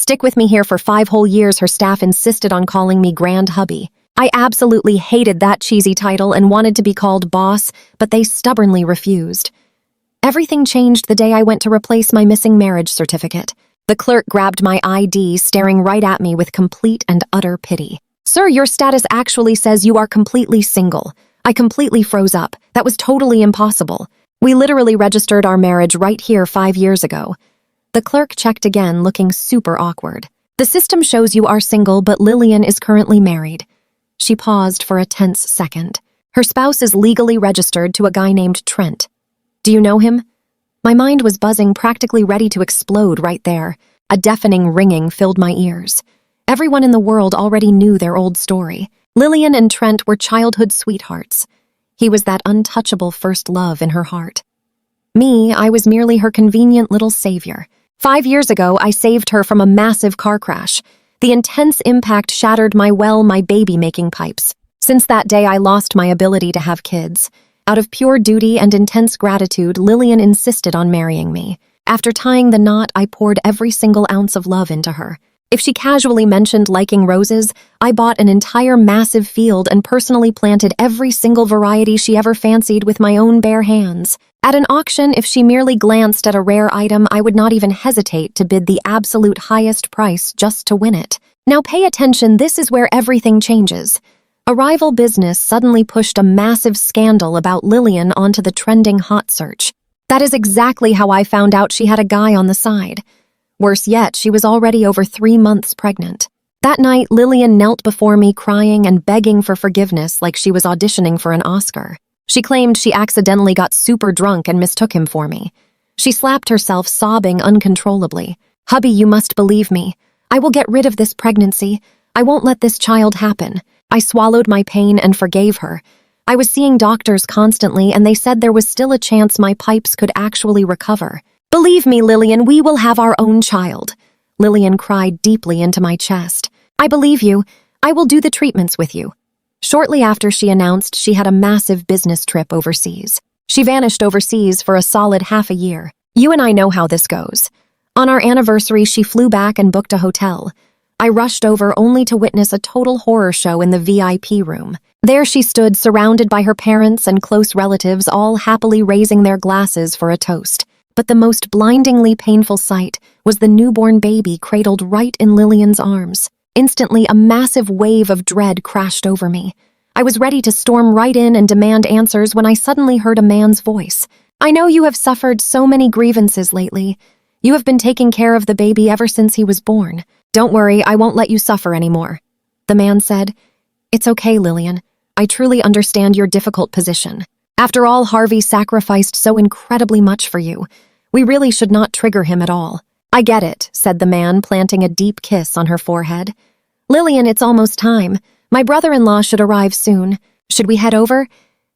stick with me here for 5 whole years, her staff insisted on calling me Grand Hubby. I absolutely hated that cheesy title and wanted to be called boss, but they stubbornly refused. Everything changed the day I went to replace my missing marriage certificate. The clerk grabbed my ID, staring right at me with complete and utter pity. "Sir, your status actually says you are completely single." I completely froze up. That was totally impossible. We literally registered our marriage right here 5 years ago. The clerk checked again, looking super awkward. "The system shows you are single, but Lillian is currently married." She paused for a tense second. "Her spouse is legally registered to a guy named Trent. Do you know him?" My mind was buzzing, practically ready to explode right there. A deafening ringing filled my ears. Everyone in the world already knew their old story. Lillian and Trent were childhood sweethearts. He was that untouchable first love in her heart. Me, I was merely her convenient little savior. 5 years ago, I saved her from a massive car crash. The intense impact shattered my baby-making pipes. Since that day, I lost my ability to have kids. Out of pure duty and intense gratitude, Lillian insisted on marrying me. After tying the knot, I poured every single ounce of love into her. If she casually mentioned liking roses, I bought an entire massive field and personally planted every single variety she ever fancied with my own bare hands. At an auction, if she merely glanced at a rare item, I would not even hesitate to bid the absolute highest price just to win it. Now pay attention, this is where everything changes. A rival business suddenly pushed a massive scandal about Lillian onto the trending hot search. That is exactly how I found out she had a guy on the side. Worse yet, she was already over 3 months pregnant. That night, Lillian knelt before me crying and begging for forgiveness like she was auditioning for an Oscar. She claimed she accidentally got super drunk and mistook him for me. She slapped herself, sobbing uncontrollably. "Hubby, you must believe me. I will get rid of this pregnancy. I won't let this child happen." I swallowed my pain and forgave her. I was seeing doctors constantly, and they said there was still a chance my pipes could actually recover. "Believe me, Lillian, we will have our own child." Lillian cried deeply into my chest. "I believe you. I will do the treatments with you." Shortly after, she announced she had a massive business trip overseas. She vanished overseas for a solid half a year. You and I know how this goes. On our anniversary, she flew back and booked a hotel. I rushed over only to witness a total horror show in the VIP room. There she stood, surrounded by her parents and close relatives, all happily raising their glasses for a toast. But the most blindingly painful sight was the newborn baby cradled right in Lillian's arms. Instantly, a massive wave of dread crashed over me. I was ready to storm right in and demand answers when I suddenly heard a man's voice. "I know you have suffered so many grievances lately. You have been taking care of the baby ever since he was born. Don't worry, I won't let you suffer anymore." The man said, "It's okay, Lillian. I truly understand your difficult position. After all, Harvey sacrificed so incredibly much for you. We really should not trigger him at all." "I get it," said the man, planting a deep kiss on her forehead. "Lillian, it's almost time. My brother-in-law should arrive soon. Should we head over?"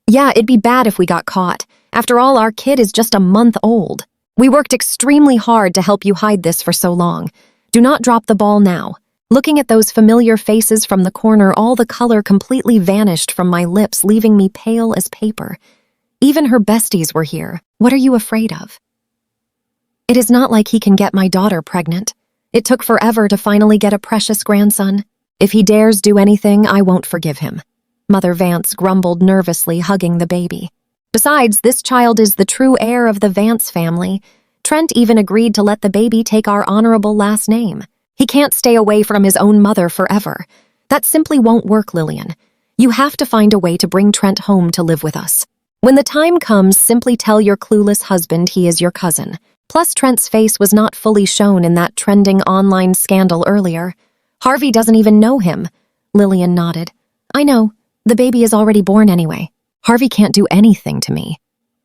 "Yeah, it'd be bad if we got caught. After all, our kid is just a month old. We worked extremely hard to help you hide this for so long. Do not drop the ball now." Looking at those familiar faces from the corner, all the color completely vanished from my lips, leaving me pale as paper. Even her besties were here. "What are you afraid of?" "It is not like he can get my daughter pregnant. It took forever to finally get a precious grandson. If he dares do anything, I won't forgive him." Mother Vance grumbled nervously, hugging the baby. "Besides, this child is the true heir of the Vance family. Trent even agreed to let the baby take our honorable last name. He can't stay away from his own mother forever. That simply won't work, Lillian. You have to find a way to bring Trent home to live with us. When the time comes, simply tell your clueless husband he is your cousin." Plus, Trent's face was not fully shown in that trending online scandal earlier. "Harvey doesn't even know him." Lillian nodded. "I know. The baby is already born anyway. Harvey can't do anything to me."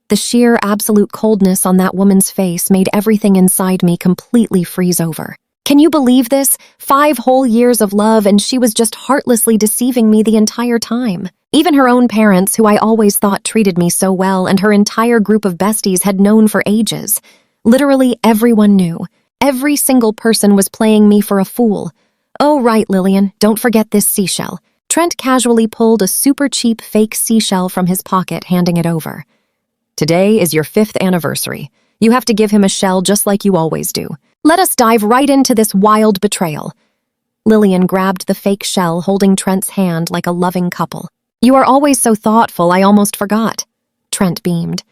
The sheer, absolute coldness on that woman's face made everything inside me completely freeze over. Can you believe this? 5 whole years of love, and she was just heartlessly deceiving me the entire time. Even her own parents, who I always thought treated me so well, and her entire group of besties had known for ages. Literally everyone knew. Every single person was playing me for a fool. "Oh, right, Lillian, don't forget this seashell." Trent casually pulled a super cheap fake seashell from his pocket, handing it over. "Today is your 5th anniversary. You have to give him a shell just like you always do. Let us dive right into this wild betrayal. Lillian grabbed the fake shell, holding Trent's hand like a loving couple. You are always so thoughtful, I almost forgot. Trent beamed.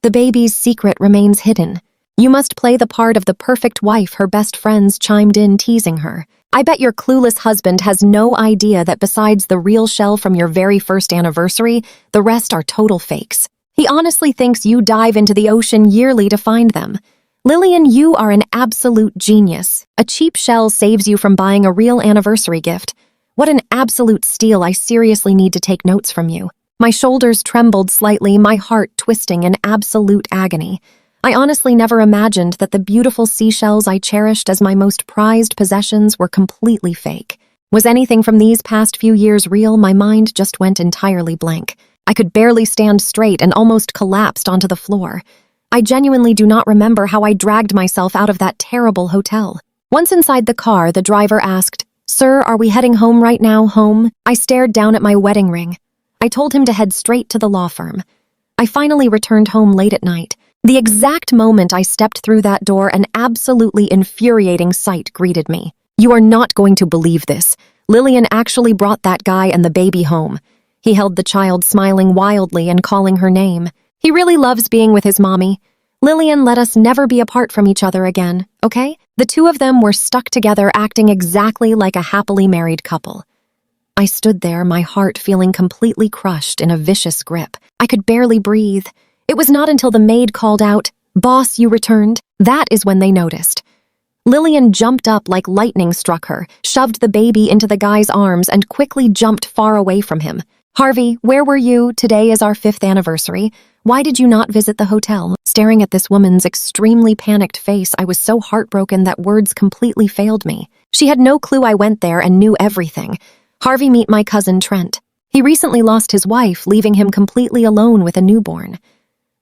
The baby's secret remains hidden. You must play the part of the perfect wife, her best friends chimed in, teasing her. I bet your clueless husband has no idea that besides the real shell from your very first anniversary, the rest are total fakes. He honestly thinks you dive into the ocean yearly to find them. Lillian, you are an absolute genius. A cheap shell saves you from buying a real anniversary gift. What an absolute steal. I seriously need to take notes from you. My shoulders trembled slightly, my heart twisting in absolute agony. I honestly never imagined that the beautiful seashells I cherished as my most prized possessions were completely fake. Was anything from these past few years real? My mind just went entirely blank. I could barely stand straight and almost collapsed onto the floor. I genuinely do not remember how I dragged myself out of that terrible hotel. Once inside the car, the driver asked, "Sir, are we heading home right now, home?" I stared down at my wedding ring. I told him to head straight to the law firm. I finally returned home late at night. The exact moment I stepped through that door, an absolutely infuriating sight greeted me. You are not going to believe this. Lillian actually brought that guy and the baby home. He held the child, smiling wildly and calling her name. He really loves being with his mommy. Lillian, let us never be apart from each other again, okay? The two of them were stuck together, acting exactly like a happily married couple. I stood there, my heart feeling completely crushed in a vicious grip. I could barely breathe. It was not until the maid called out, "Boss, you returned," that is when they noticed. Lillian jumped up like lightning struck her, shoved the baby into the guy's arms, and quickly jumped far away from him. "Harvey, where were you? Today is our 5th anniversary. Why did you not visit the hotel?" Staring at this woman's extremely panicked face, I was so heartbroken that words completely failed me. She had no clue I went there and knew everything. "Harvey, meet my cousin Trent. He recently lost his wife, leaving him completely alone with a newborn.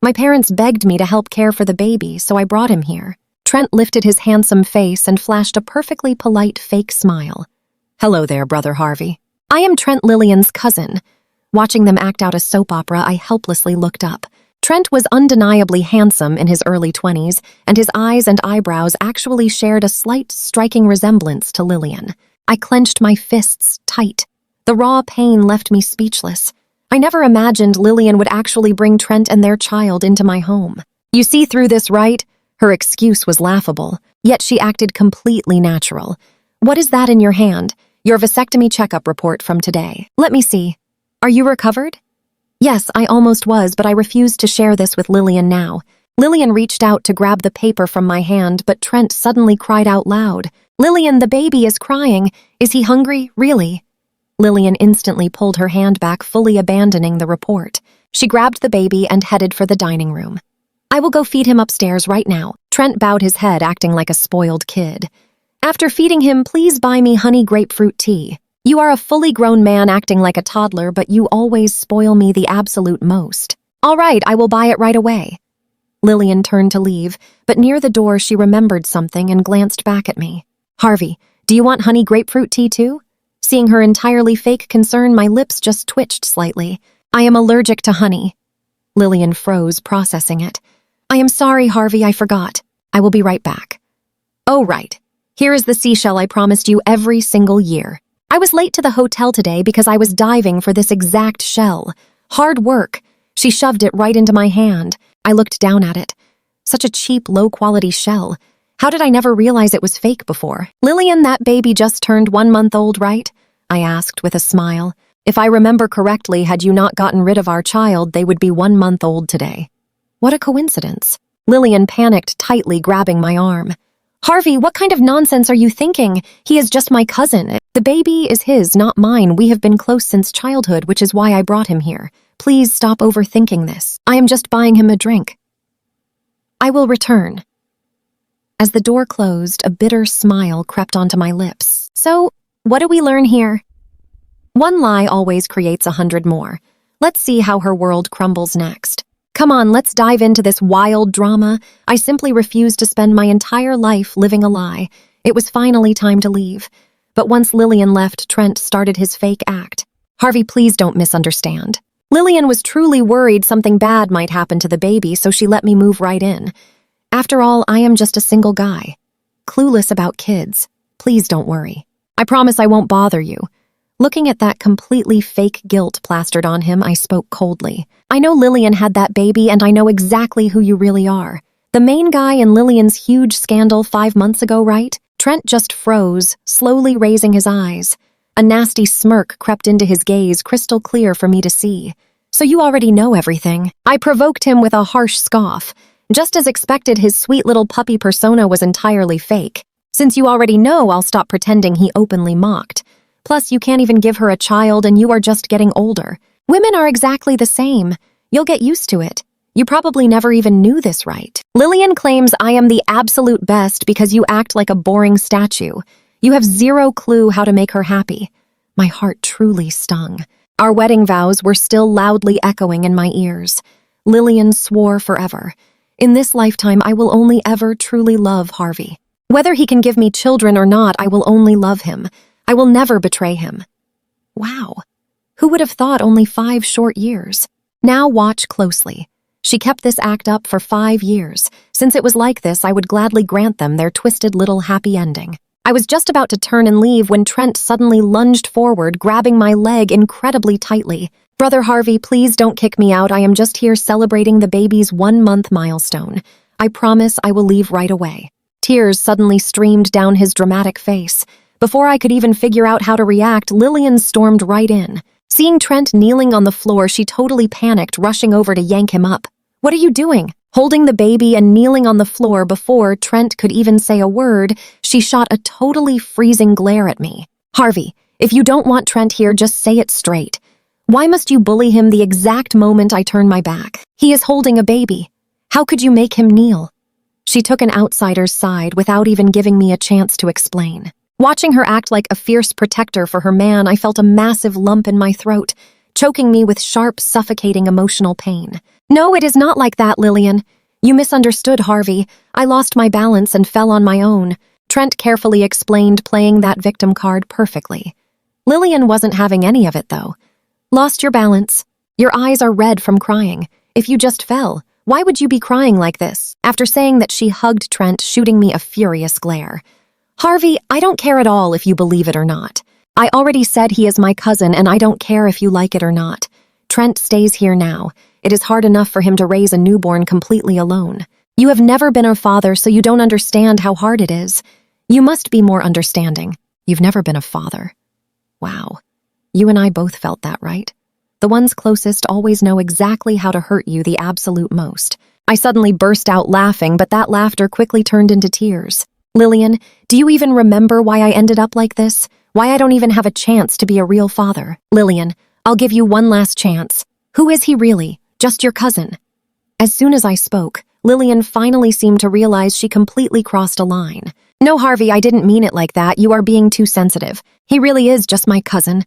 My parents begged me to help care for the baby, so I brought him here." Trent lifted his handsome face and flashed a perfectly polite fake smile. "Hello there, Brother Harvey. I am Trent, Lillian's cousin." Watching them act out a soap opera, I helplessly looked up. Trent was undeniably handsome in his early 20s, and his eyes and eyebrows actually shared a slight, striking resemblance to Lillian. I clenched my fists tight. The raw pain left me speechless. I never imagined Lillian would actually bring Trent and their child into my home. "You see through this, right?" Her excuse was laughable, yet she acted completely natural. "What is that in your hand?" "Your vasectomy checkup report from today." "Let me see. Are you recovered?" Yes, I almost was, but I refused to share this with Lillian now. Lillian reached out to grab the paper from my hand, but Trent suddenly cried out loud. "Lillian, the baby is crying. Is he hungry? Really?" Lillian instantly pulled her hand back, fully abandoning the report. She grabbed the baby and headed for the dining room. "I will go feed him upstairs right now." Trent bowed his head, acting like a spoiled kid. "After feeding him, please buy me honey grapefruit tea. You are a fully grown man acting like a toddler, but you always spoil me the absolute most." "All right, I will buy it right away." Lillian turned to leave, but near the door she remembered something and glanced back at me. "Harvey, do you want honey grapefruit tea too?" Seeing her entirely fake concern, my lips just twitched slightly. "I am allergic to honey." Lillian froze, processing it. "I am sorry, Harvey, I forgot. I will be right back." "Oh, right. Here is the seashell I promised you every single year. I was late to the hotel today because I was diving for this exact shell. Hard work." She shoved it right into my hand. I looked down at it. Such a cheap, low-quality shell. How did I never realize it was fake before? "Lillian, that baby just turned 1 month old, right?" I asked with a smile. "If I remember correctly, had you not gotten rid of our child, they would be 1 month old today." What a coincidence. Lillian panicked, tightly grabbing my arm. "Harvey, what kind of nonsense are you thinking? He is just my cousin. The baby is his, not mine. We have been close since childhood, which is why I brought him here. Please stop overthinking this. I am just buying him a drink. I will return." As the door closed, a bitter smile crept onto my lips. So, what do we learn here? One lie always creates 100 more. Let's see how her world crumbles next. Come on, let's dive into this wild drama. I simply refused to spend my entire life living a lie. It was finally time to leave. But once Lillian left, Trent started his fake act. "Harvey, please don't misunderstand." Lillian was truly worried something bad might happen to the baby, so she let me move right in. After all, I am just a single guy. Clueless about kids. Please don't worry. I promise I won't bother you. Looking at that completely fake guilt plastered on him, I spoke coldly. I know Lillian had that baby, and I know exactly who you really are. The main guy in Lillian's huge scandal 5 months ago, right? Trent just froze, slowly raising his eyes. A nasty smirk crept into his gaze, crystal clear for me to see. So you already know everything. I provoked him with a harsh scoff. Just as expected, his sweet little puppy persona was entirely fake. Since you already know, I'll stop pretending, he openly mocked. Plus, you can't even give her a child, and you are just getting older. Women are exactly the same. You'll get used to it. You probably never even knew this, right? Lillian claims I am the absolute best because you act like a boring statue. You have zero clue how to make her happy. My heart truly stung. Our wedding vows were still loudly echoing in my ears. Lillian swore forever. In this lifetime, I will only ever truly love Harvey. Whether he can give me children or not, I will only love him. I will never betray him. Wow. Who would have thought only 5 short years? Now watch closely. She kept this act up for 5 years. Since it was like this, I would gladly grant them their twisted little happy ending. I was just about to turn and leave when Trent suddenly lunged forward, grabbing my leg incredibly tightly. Brother Harvey, please don't kick me out. I am just here celebrating the baby's 1-month milestone. I promise I will leave right away. Tears suddenly streamed down his dramatic face. Before I could even figure out how to react, Lillian stormed right in. Seeing Trent kneeling on the floor, she totally panicked, rushing over to yank him up. What are you doing? Holding the baby and kneeling on the floor before Trent could even say a word, she shot a totally freezing glare at me. Harvey, if you don't want Trent here, just say it straight. Why must you bully him the exact moment I turn my back? He is holding a baby. How could you make him kneel? She took an outsider's side without even giving me a chance to explain. Watching her act like a fierce protector for her man, I felt a massive lump in my throat, choking me with sharp, suffocating emotional pain. No, it is not like that, Lillian. You misunderstood, Harvey. I lost my balance and fell on my own. Trent carefully explained, playing that victim card perfectly. Lillian wasn't having any of it, though. Lost your balance. Your eyes are red from crying. If you just fell, why would you be crying like this? After saying that, she hugged Trent, shooting me a furious glare. Harvey, I don't care at all if you believe it or not. I already said he is my cousin, and I don't care if you like it or not. Trent stays here now. It is hard enough for him to raise a newborn completely alone. You have never been a father, so you don't understand how hard it is. You must be more understanding. You've never been a father. Wow. You and I both felt that, right? The ones closest always know exactly how to hurt you the absolute most. I suddenly burst out laughing, but that laughter quickly turned into tears. Lillian, do you even remember why I ended up like this? Why I don't even have a chance to be a real father? Lillian, I'll give you one last chance. Who is he really? Just your cousin. As soon as I spoke, Lillian finally seemed to realize she completely crossed a line. No, Harvey, I didn't mean it like that. You are being too sensitive. He really is just my cousin.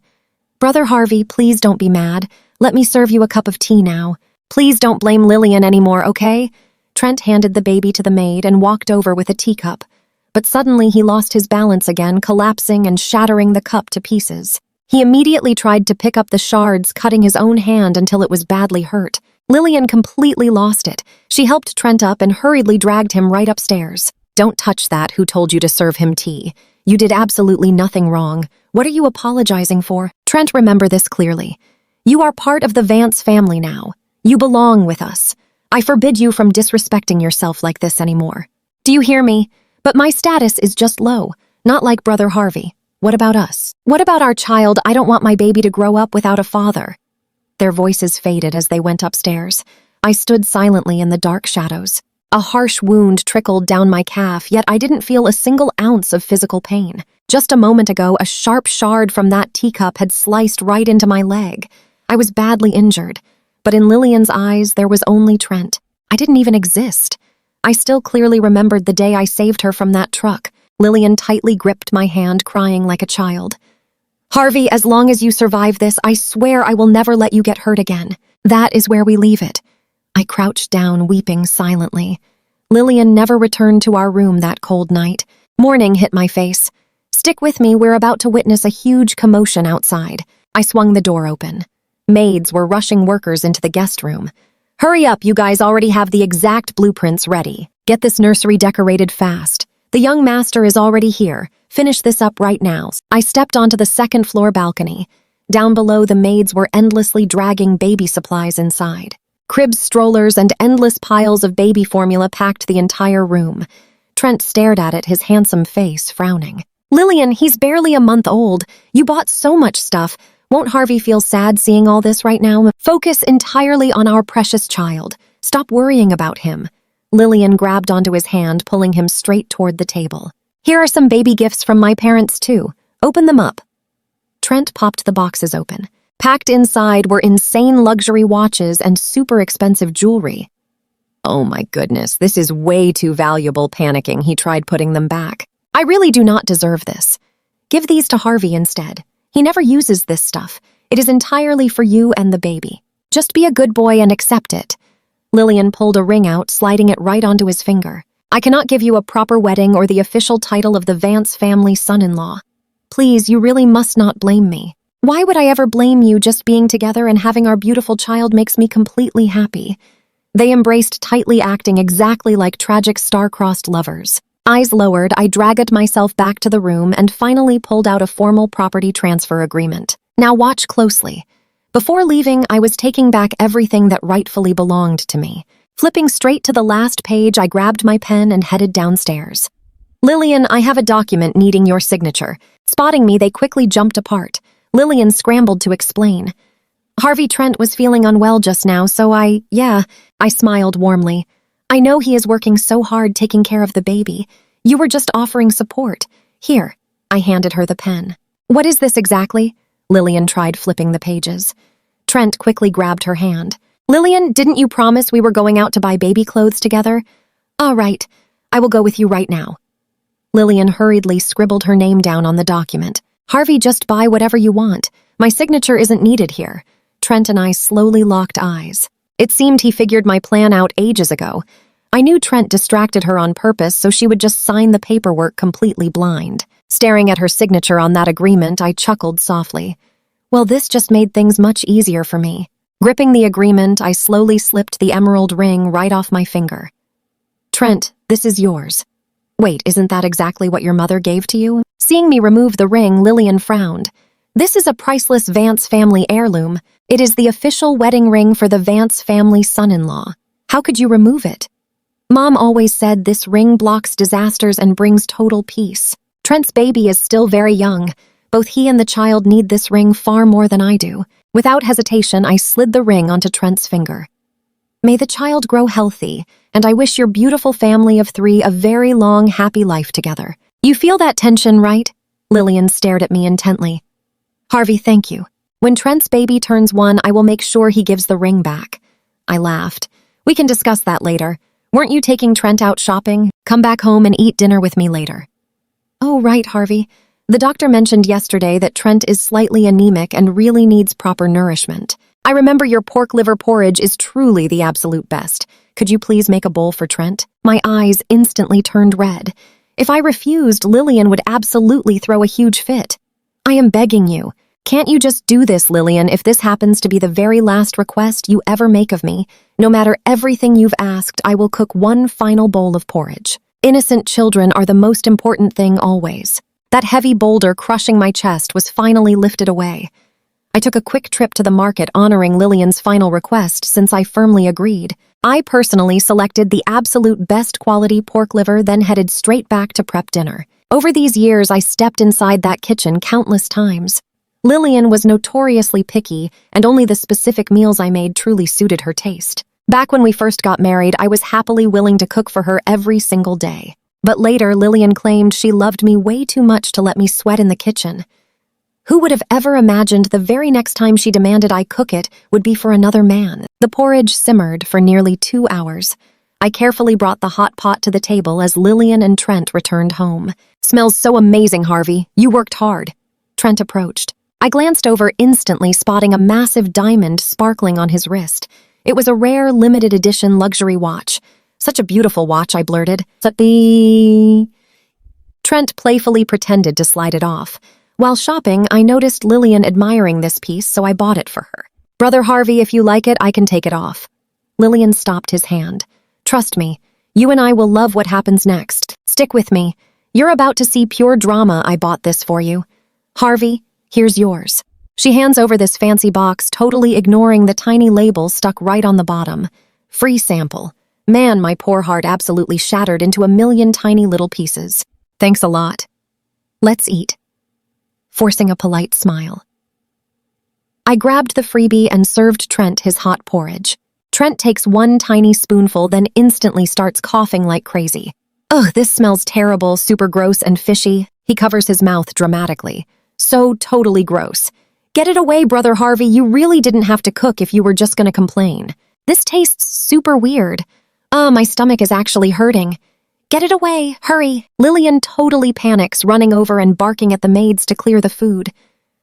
Brother Harvey, please don't be mad. Let me serve you a cup of tea now. Please don't blame Lillian anymore, okay? Trent handed the baby to the maid and walked over with a teacup. But suddenly he lost his balance again, collapsing and shattering the cup to pieces. He immediately tried to pick up the shards, cutting his own hand until it was badly hurt. Lillian completely lost it. She helped Trent up and hurriedly dragged him right upstairs. Don't touch that. Who told you to serve him tea? You did absolutely nothing wrong. What are you apologizing for? Trent, remember this clearly. You are part of the Vance family now. You belong with us. I forbid you from disrespecting yourself like this anymore. Do you hear me? But my status is just low, not like Brother Harvey. What about us? What about our child? I don't want my baby to grow up without a father. Their voices faded as they went upstairs. I stood silently in the dark shadows. A harsh wound trickled down my calf, yet I didn't feel a single ounce of physical pain. Just a moment ago, a sharp shard from that teacup had sliced right into my leg. I was badly injured, but in Lillian's eyes, there was only Trent. I didn't even exist. I still clearly remembered the day I saved her from that truck. Lillian tightly gripped my hand, crying like a child. Harvey, as long as you survive this, I swear I will never let you get hurt again. That is where we leave it. I crouched down, weeping silently. Lillian never returned to our room that cold night. Morning hit my face. Stick with me, we're about to witness a huge commotion outside. I swung the door open. Maids were rushing workers into the guest room. Hurry up, you guys already have the exact blueprints ready. Get this nursery decorated fast. The young master is already here. Finish this up right now. I stepped onto the second-floor balcony. Down below, the maids were endlessly dragging baby supplies inside. Cribs, strollers, and endless piles of baby formula packed the entire room. Trent stared at it, his handsome face frowning. Lillian, he's barely a month old. You bought so much stuff. Won't Harvey feel sad seeing all this right now? Focus entirely on our precious child. Stop worrying about him. Lillian grabbed onto his hand, pulling him straight toward the table. Here are some baby gifts from my parents, too. Open them up. Trent popped the boxes open. Packed inside were insane luxury watches and super expensive jewelry. Oh my goodness, this is way too valuable. Panicking, he tried putting them back. I really do not deserve this. Give these to Harvey instead. He never uses this stuff. It is entirely for you and the baby. Just be a good boy and accept it. Lillian pulled a ring out, sliding it right onto his finger. I cannot give you a proper wedding or the official title of the Vance family son-in-law. Please, you really must not blame me. Why would I ever blame you? Just being together and having our beautiful child makes me completely happy. They embraced tightly, acting exactly like tragic star-crossed lovers. Eyes lowered, I dragged myself back to the room and finally pulled out a formal property transfer agreement. Now watch closely. Before leaving, I was taking back everything that rightfully belonged to me. Flipping straight to the last page, I grabbed my pen and headed downstairs. Lillian, I have a document needing your signature. Spotting me, they quickly jumped apart. Lillian scrambled to explain. Harvey Trent was feeling unwell just now, so I smiled warmly. I know he is working so hard taking care of the baby. You were just offering support. Here, I handed her the pen. What is this exactly? Lillian tried flipping the pages. Trent quickly grabbed her hand. Lillian, didn't you promise we were going out to buy baby clothes together? All right, I will go with you right now. Lillian hurriedly scribbled her name down on the document. Harvey, just buy whatever you want. My signature isn't needed here. Trent and I slowly locked eyes. It seemed he figured my plan out ages ago. I knew Trent distracted her on purpose so she would just sign the paperwork completely blind. Staring at her signature on that agreement, I chuckled softly. Well, this just made things much easier for me. Gripping the agreement, I slowly slipped the emerald ring right off my finger. Trent, this is yours. Wait, isn't that exactly what your mother gave to you? Seeing me remove the ring, Lillian frowned. This is a priceless Vance family heirloom. It is the official wedding ring for the Vance family son-in-law. How could you remove it? Mom always said this ring blocks disasters and brings total peace. Trent's baby is still very young. Both he and the child need this ring far more than I do. Without hesitation, I slid the ring onto Trent's finger. May the child grow healthy, and I wish your beautiful family of 3 a very long, happy life together. You feel that tension, right? Lillian stared at me intently. Harvey, thank you. When Trent's baby turns 1, I will make sure he gives the ring back. I laughed. We can discuss that later. Weren't you taking Trent out shopping? Come back home and eat dinner with me later. Oh, right, Harvey. The doctor mentioned yesterday that Trent is slightly anemic and really needs proper nourishment. I remember your pork liver porridge is truly the absolute best. Could you please make a bowl for Trent? My eyes instantly turned red. If I refused, Lillian would absolutely throw a huge fit. I am begging you. Can't you just do this, Lillian, if this happens to be the very last request you ever make of me? No matter everything you've asked, I will cook one final bowl of porridge. Innocent children are the most important thing always. That heavy boulder crushing my chest was finally lifted away. I took a quick trip to the market honoring Lillian's final request since I firmly agreed. I personally selected the absolute best quality pork liver, then headed straight back to prep dinner. Over these years, I stepped inside that kitchen countless times. Lillian was notoriously picky, and only the specific meals I made truly suited her taste. Back when we first got married, I was happily willing to cook for her every single day. But later, Lillian claimed she loved me way too much to let me sweat in the kitchen. Who would have ever imagined the very next time she demanded I cook it would be for another man? The porridge simmered for nearly 2 hours. I carefully brought the hot pot to the table as Lillian and Trent returned home. Smells so amazing, Harvey. You worked hard. Trent approached. I glanced over instantly, spotting a massive diamond sparkling on his wrist. It was a rare, limited edition luxury watch. Such a beautiful watch, I blurted. Trent playfully pretended to slide it off. While shopping, I noticed Lillian admiring this piece, so I bought it for her. Brother Harvey, if you like it, I can take it off. Lillian stopped his hand. Trust me, you and I will love what happens next. Stick with me. You're about to see pure drama. I bought this for you. Harvey, here's yours. She hands over this fancy box, totally ignoring the tiny label stuck right on the bottom. Free sample. Man, my poor heart absolutely shattered into a million tiny little pieces. Thanks a lot. Let's eat. Forcing a polite smile. I grabbed the freebie and served Trent his hot porridge. Trent takes one tiny spoonful, then instantly starts coughing like crazy. Ugh, this smells terrible, super gross and fishy. He covers his mouth dramatically. So totally gross. Get it away, Brother Harvey. You really didn't have to cook if you were just gonna complain. This tastes super weird. My stomach is actually hurting. Get it away, hurry. Lillian totally panics, running over and barking at the maids to clear the food.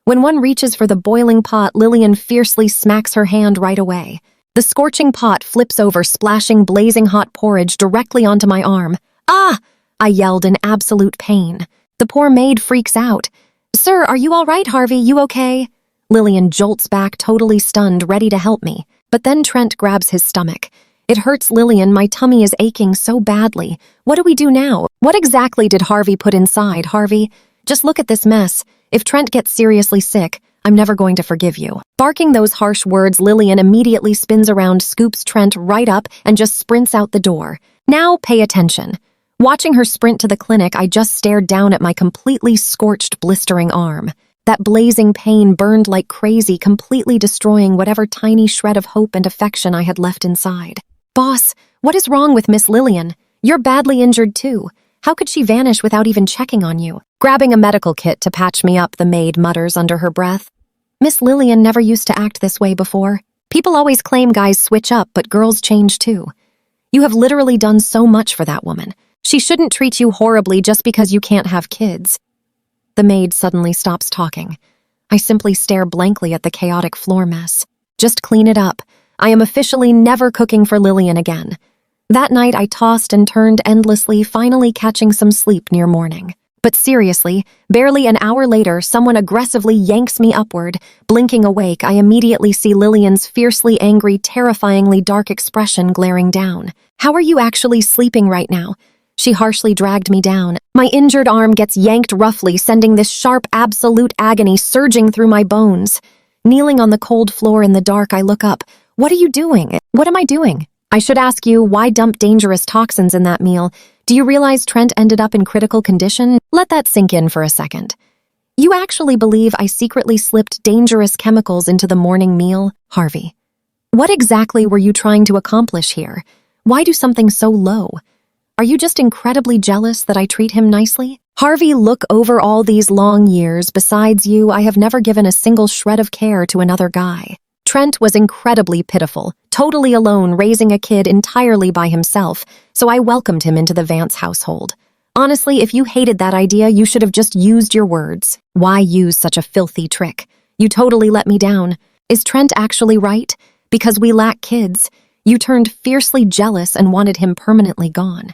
When one reaches for the boiling pot, Lillian fiercely smacks her hand right away. The scorching pot flips over, splashing blazing hot porridge directly onto my arm. Ah! I yelled in absolute pain. The poor maid freaks out. Sir, are you all right, Harvey? You okay? Lillian jolts back, totally stunned, ready to help me. But then Trent grabs his stomach. It hurts, Lillian. My tummy is aching so badly. What do we do now? What exactly did Harvey put inside, Harvey? Just look at this mess. If Trent gets seriously sick, I'm never going to forgive you. Barking those harsh words, Lillian immediately spins around, scoops Trent right up, and just sprints out the door. Now pay attention. Watching her sprint to the clinic, I just stared down at my completely scorched, blistering arm. That blazing pain burned like crazy, completely destroying whatever tiny shred of hope and affection I had left inside. Boss, what is wrong with Miss Lillian? You're badly injured too. How could she vanish without even checking on you? Grabbing a medical kit to patch me up, the maid mutters under her breath. Miss Lillian never used to act this way before. People always claim guys switch up, but girls change too. You have literally done so much for that woman. She shouldn't treat you horribly just because you can't have kids. The maid suddenly stops talking. I simply stare blankly at the chaotic floor mess. Just clean it up. I am officially never cooking for Lillian again. That night I tossed and turned endlessly, finally catching some sleep near morning. But seriously, barely an hour later, someone aggressively yanks me upward. Blinking awake, I immediately see Lillian's fiercely angry, terrifyingly dark expression glaring down. How are you actually sleeping right now? She harshly dragged me down. My injured arm gets yanked roughly, sending this sharp, absolute agony surging through my bones. Kneeling on the cold floor in the dark, I look up. What are you doing? What am I doing? I should ask you, why dump dangerous toxins in that meal? Do you realize Trent ended up in critical condition? Let that sink in for a second. You actually believe I secretly slipped dangerous chemicals into the morning meal, Harvey? What exactly were you trying to accomplish here? Why do something so low? Are you just incredibly jealous that I treat him nicely? Harvey, look, over all these long years, besides you, I have never given a single shred of care to another guy. Trent was incredibly pitiful, totally alone, raising a kid entirely by himself, so I welcomed him into the Vance household. Honestly, if you hated that idea, you should have just used your words. Why use such a filthy trick? You totally let me down. Is Trent actually right? Because we lack kids. You turned fiercely jealous and wanted him permanently gone.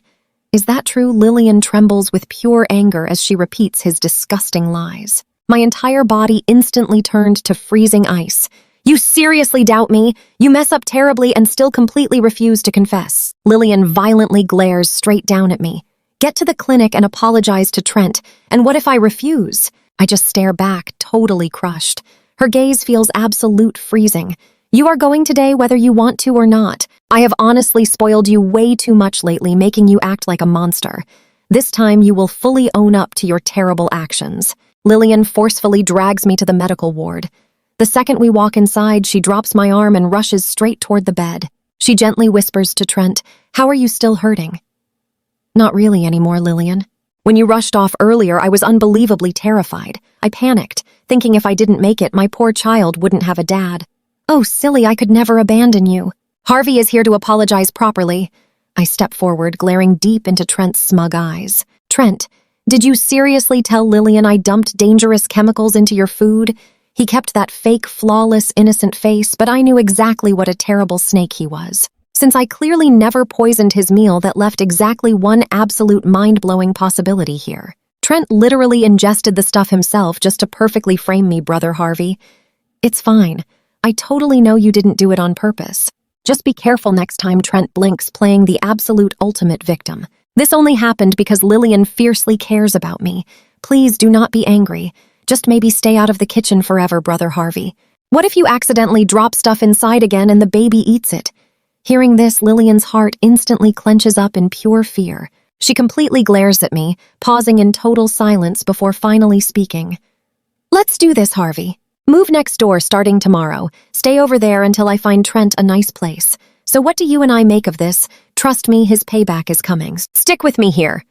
Is that true? Lillian trembles with pure anger as she repeats his disgusting lies. My entire body instantly turned to freezing ice. You seriously doubt me? You mess up terribly and still completely refuse to confess. Lillian violently glares straight down at me. Get to the clinic and apologize to Trent. And what if I refuse? I just stare back, totally crushed. Her gaze feels absolute freezing. You are going today whether you want to or not. I have honestly spoiled you way too much lately, making you act like a monster. This time you will fully own up to your terrible actions. Lillian forcefully drags me to the medical ward. The second we walk inside, she drops my arm and rushes straight toward the bed. She gently whispers to Trent, "How are you still hurting?" Not really anymore, Lillian. When you rushed off earlier, I was unbelievably terrified. I panicked, thinking if I didn't make it, my poor child wouldn't have a dad. Oh, silly, I could never abandon you. Harvey is here to apologize properly. I step forward, glaring deep into Trent's smug eyes. Trent, did you seriously tell Lillian I dumped dangerous chemicals into your food? He kept that fake, flawless, innocent face, but I knew exactly what a terrible snake he was. Since I clearly never poisoned his meal, that left exactly one absolute mind-blowing possibility here. Trent literally ingested the stuff himself just to perfectly frame me, Brother Harvey. It's fine. I totally know you didn't do it on purpose. Just be careful next time, Trent blinks, playing the absolute ultimate victim. This only happened because Lillian fiercely cares about me. Please do not be angry. Just maybe stay out of the kitchen forever, Brother Harvey. What if you accidentally drop stuff inside again and the baby eats it? Hearing this, Lillian's heart instantly clenches up in pure fear. She completely glares at me, pausing in total silence before finally speaking. Let's do this, Harvey. Move next door starting tomorrow. Stay over there until I find Trent a nice place. So what do you and I make of this? Trust me, his payback is coming. Stick with me here.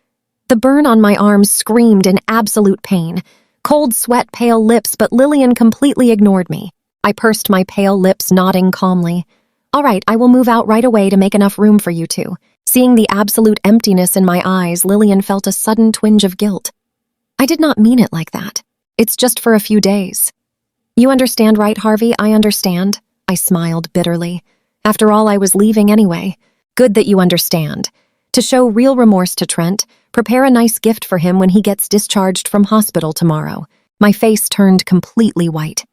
The burn on my arm screamed in absolute pain. Cold sweat, pale lips, but Lillian completely ignored me. I pursed my pale lips, nodding calmly. All right, I will move out right away to make enough room for you two. Seeing the absolute emptiness in my eyes, Lillian felt a sudden twinge of guilt. I did not mean it like that. It's just for a few days. You understand, right, Harvey? I understand. I smiled bitterly. After all, I was leaving anyway. Good that you understand. To show real remorse to Trent, prepare a nice gift for him when he gets discharged from hospital tomorrow. My face turned completely white.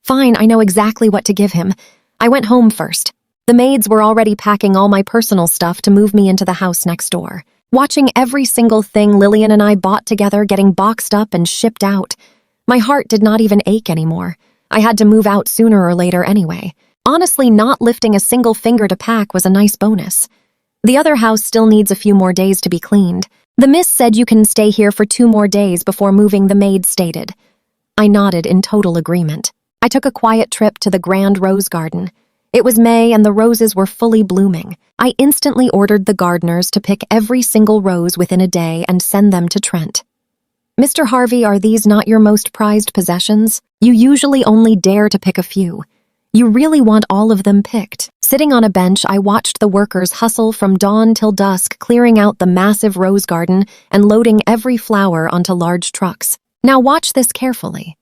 Fine, I know exactly what to give him. I went home first. The maids were already packing all my personal stuff to move me into the house next door. Watching every single thing Lillian and I bought together getting boxed up and shipped out. My heart did not even ache anymore. I had to move out sooner or later anyway. Honestly, not lifting a single finger to pack was a nice bonus. The other house still needs a few more days to be cleaned. The miss said you can stay here for 2 more days before moving, the maid stated. I nodded in total agreement. I took a quiet trip to the Grand Rose Garden. It was May and the roses were fully blooming. I instantly ordered the gardeners to pick every single rose within a day and send them to Trent. Mr. Harvey, are these not your most prized possessions? You usually only dare to pick a few. You really want all of them picked. Sitting on a bench, I watched the workers hustle from dawn till dusk, clearing out the massive rose garden and loading every flower onto large trucks. Now watch this carefully.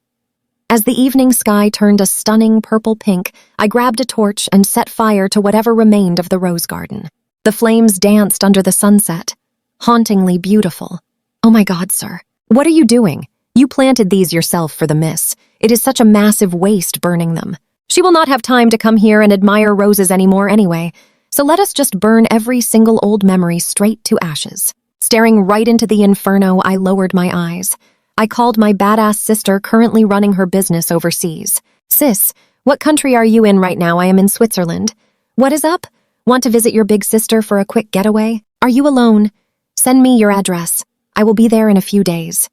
As the evening sky turned a stunning purple-pink, I grabbed a torch and set fire to whatever remained of the rose garden. The flames danced under the sunset. Hauntingly beautiful. Oh my God, sir. What are you doing? You planted these yourself for the miss. It is such a massive waste burning them. She will not have time to come here and admire roses anymore anyway, so let us just burn every single old memory straight to ashes. Staring right into the inferno, I lowered my eyes. I called my badass sister currently running her business overseas. Sis, what country are you in right now? I am in Switzerland. What is up? Want to visit your big sister for a quick getaway? Are you alone? Send me your address. I will be there in a few days.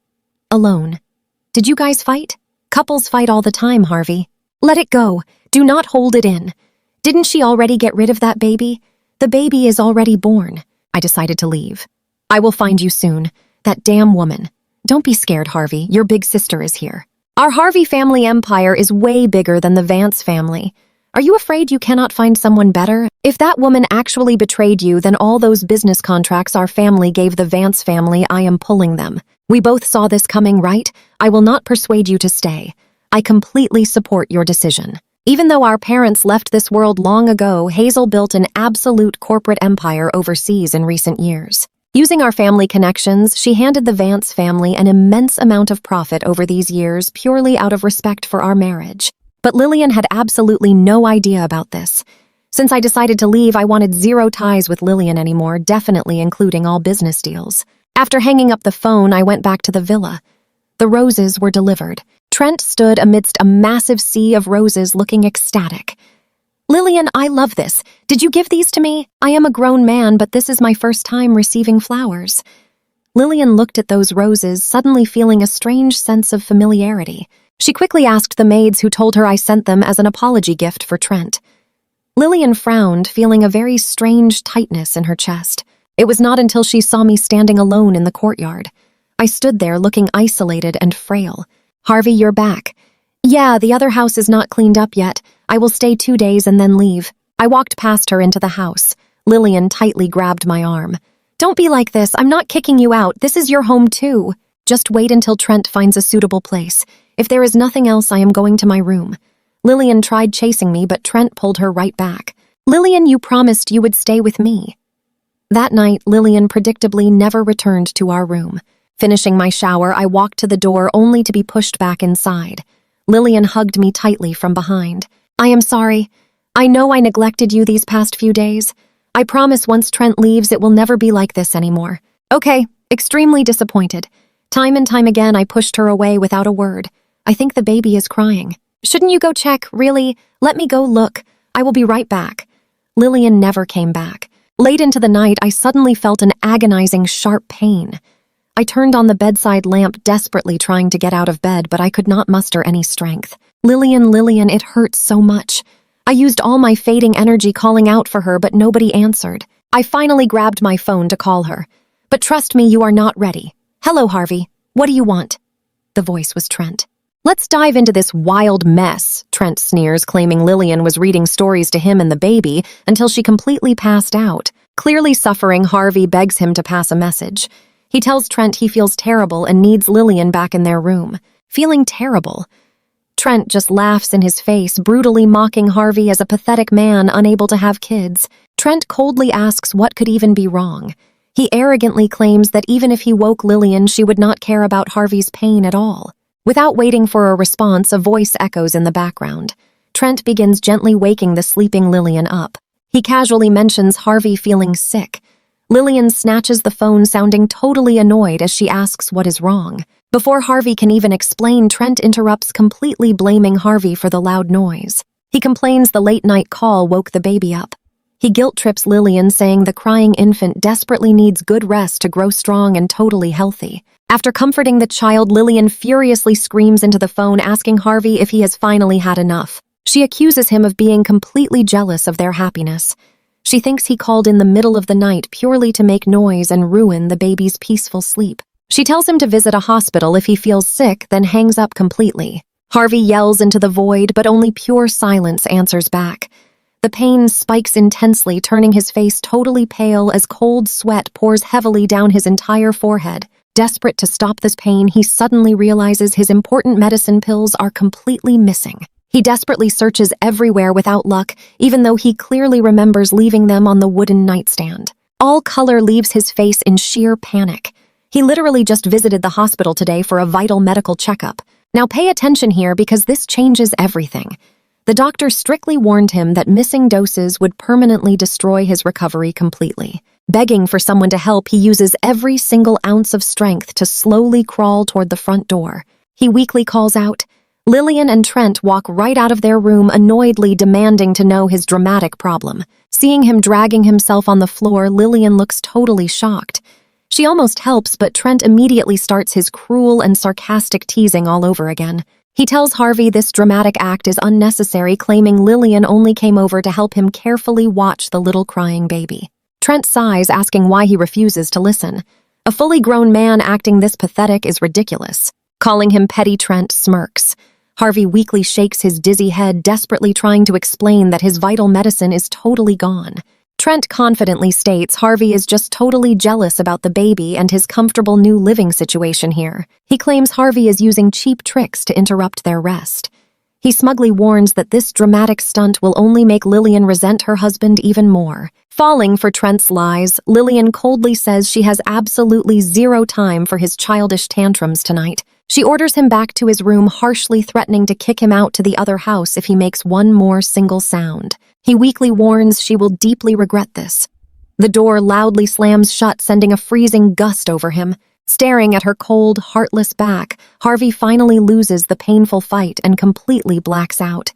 Alone. Did you guys fight? Couples fight all the time, Harvey. Let it go. Do not hold it in. Didn't she already get rid of that baby? The baby is already born. I decided to leave. I will find you soon. That damn woman. Don't be scared, Harvey. Your big sister is here. Our Harvey family empire is way bigger than the Vance family. Are you afraid you cannot find someone better? If that woman actually betrayed you, then all those business contracts our family gave the Vance family, I am pulling them. We both saw this coming, right? I will not persuade you to stay. I completely support your decision. Even though our parents left this world long ago, Hazel built an absolute corporate empire overseas in recent years. Using our family connections, she handed the Vance family an immense amount of profit over these years purely out of respect for our marriage. But Lillian had absolutely no idea about this. Since I decided to leave, I wanted zero ties with Lillian anymore, definitely including all business deals. After hanging up the phone, I went back to the villa. The roses were delivered. Trent stood amidst a massive sea of roses looking ecstatic. Lillian, I love this. Did you give these to me? I am a grown man, but this is my first time receiving flowers. Lillian looked at those roses, suddenly feeling a strange sense of familiarity. She quickly asked the maids, who told her I sent them as an apology gift for Trent. Lillian frowned, feeling a very strange tightness in her chest. It was not until she saw me standing alone in the courtyard. I stood there looking isolated and frail. Harvey, you're back. Yeah, the other house is not cleaned up yet. I will stay 2 days and then leave. I walked past her into the house. Lillian tightly grabbed my arm. Don't be like this. I'm not kicking you out. This is your home too. Just wait until Trent finds a suitable place. If there is nothing else, I am going to my room. Lillian tried chasing me, but Trent pulled her right back. Lillian, you promised you would stay with me. That night, Lillian predictably never returned to our room. Finishing my shower, I walked to the door only to be pushed back inside. Lillian hugged me tightly from behind. I am sorry. I know I neglected you these past few days. I promise once Trent leaves, it will never be like this anymore. Okay, extremely disappointed. Time and time again, I pushed her away without a word. I think the baby is crying. Shouldn't you go check? Really? Let me go look. I will be right back. Lillian never came back. Late into the night, I suddenly felt an agonizing, sharp pain. I turned on the bedside lamp, desperately trying to get out of bed, but I could not muster any strength. Lillian, it hurts so much. I used all my fading energy calling out for her, but nobody answered. I finally grabbed my phone to call her. But trust me, you are not ready. Hello, Harvey. What do you want? The voice was Trent. Let's dive into this wild mess, Trent sneers, claiming Lillian was reading stories to him and the baby until she completely passed out. Clearly suffering, Harvey begs him to pass a message. He tells Trent he feels terrible and needs Lillian back in their room. Feeling terrible? Trent just laughs in his face, brutally mocking Harvey as a pathetic man unable to have kids. Trent coldly asks what could even be wrong. He arrogantly claims that even if he woke Lillian, she would not care about Harvey's pain at all. Without waiting for a response, a voice echoes in the background. Trent begins gently waking the sleeping Lillian up. He casually mentions Harvey feeling sick. Lillian snatches the phone, sounding totally annoyed as she asks what is wrong. Before Harvey can even explain, Trent interrupts, completely blaming Harvey for the loud noise. He complains the late-night call woke the baby up. He guilt-trips Lillian, saying the crying infant desperately needs good rest to grow strong and totally healthy. After comforting the child, Lillian furiously screams into the phone, asking Harvey if he has finally had enough. She accuses him of being completely jealous of their happiness. She thinks he called in the middle of the night purely to make noise and ruin the baby's peaceful sleep. She tells him to visit a hospital if he feels sick, then hangs up completely. Harvey yells into the void, but only pure silence answers back. The pain spikes intensely, turning his face totally pale as cold sweat pours heavily down his entire forehead. Desperate to stop this pain, he suddenly realizes his important medicine pills are completely missing. He desperately searches everywhere without luck, even though he clearly remembers leaving them on the wooden nightstand. All color leaves his face in sheer panic. He literally just visited the hospital today for a vital medical checkup. Now pay attention here, because this changes everything. The doctor strictly warned him that missing doses would permanently destroy his recovery completely. Begging for someone to help, he uses every single ounce of strength to slowly crawl toward the front door. He weakly calls out. Lillian and Trent walk right out of their room, annoyedly demanding to know his dramatic problem. Seeing him dragging himself on the floor, Lillian looks totally shocked. She almost helps, but Trent immediately starts his cruel and sarcastic teasing all over again. He tells Harvey this dramatic act is unnecessary, claiming Lillian only came over to help him carefully watch the little crying baby. Trent sighs, asking why he refuses to listen. A fully grown man acting this pathetic is ridiculous. Calling him petty, Trent smirks. Harvey weakly shakes his dizzy head, desperately trying to explain that his vital medicine is totally gone. Trent confidently states Harvey is just totally jealous about the baby and his comfortable new living situation here. He claims Harvey is using cheap tricks to interrupt their rest. He smugly warns that this dramatic stunt will only make Lillian resent her husband even more. Falling for Trent's lies, Lillian coldly says she has absolutely zero time for his childish tantrums tonight. She orders him back to his room, harshly threatening to kick him out to the other house if he makes one more single sound. He weakly warns she will deeply regret this. The door loudly slams shut, sending a freezing gust over him. Staring at her cold, heartless back, Harvey finally loses the painful fight and completely blacks out.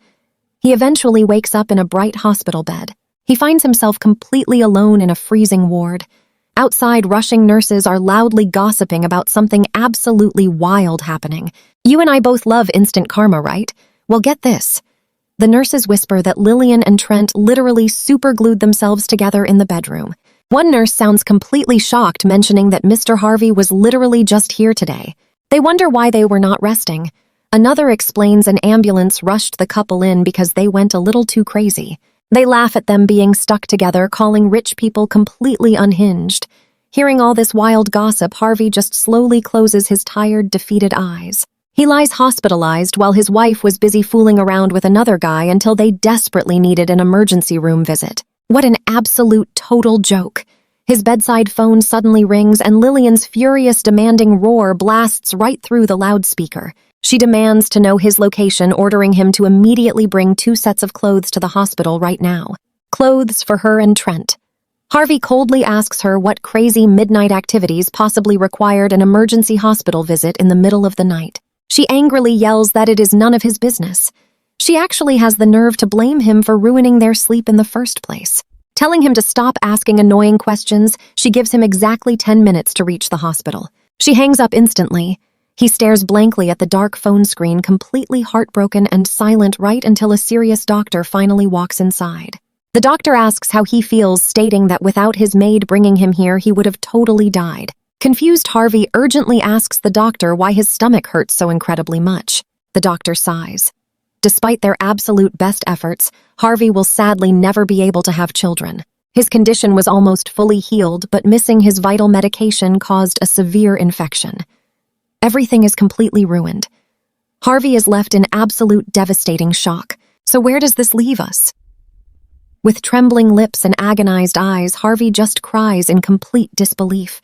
He eventually wakes up in a bright hospital bed. He finds himself completely alone in a freezing ward. Outside, rushing nurses are loudly gossiping about something absolutely wild happening. You and I both love instant karma, right? Well, get this. The nurses whisper that Lillian and Trent literally superglued themselves together in the bedroom. One nurse sounds completely shocked, mentioning that Mr. Harvey was literally just here today. They wonder why they were not resting. Another explains an ambulance rushed the couple in because they went a little too crazy. They laugh at them being stuck together, calling rich people completely unhinged. Hearing all this wild gossip, Harvey just slowly closes his tired, defeated eyes. He lies hospitalized while his wife was busy fooling around with another guy until they desperately needed an emergency room visit. What an absolute total joke. His bedside phone suddenly rings and Lillian's furious, demanding roar blasts right through the loudspeaker. She demands to know his location, ordering him to immediately bring 2 sets of clothes to the hospital right now. Clothes for her and Trent. Harvey coldly asks her what crazy midnight activities possibly required an emergency hospital visit in the middle of the night. She angrily yells that it is none of his business. She actually has the nerve to blame him for ruining their sleep in the first place. Telling him to stop asking annoying questions, she gives him exactly 10 minutes to reach the hospital. She hangs up instantly. He stares blankly at the dark phone screen, completely heartbroken and silent right until a serious doctor finally walks inside. The doctor asks how he feels, stating that without his maid bringing him here, he would have totally died. Confused, Harvey urgently asks the doctor why his stomach hurts so incredibly much. The doctor sighs. Despite their absolute best efforts, Harvey will sadly never be able to have children. His condition was almost fully healed, but missing his vital medication caused a severe infection. Everything is completely ruined. Harvey is left in absolute devastating shock. So where does this leave us? With trembling lips and agonized eyes, Harvey just cries in complete disbelief.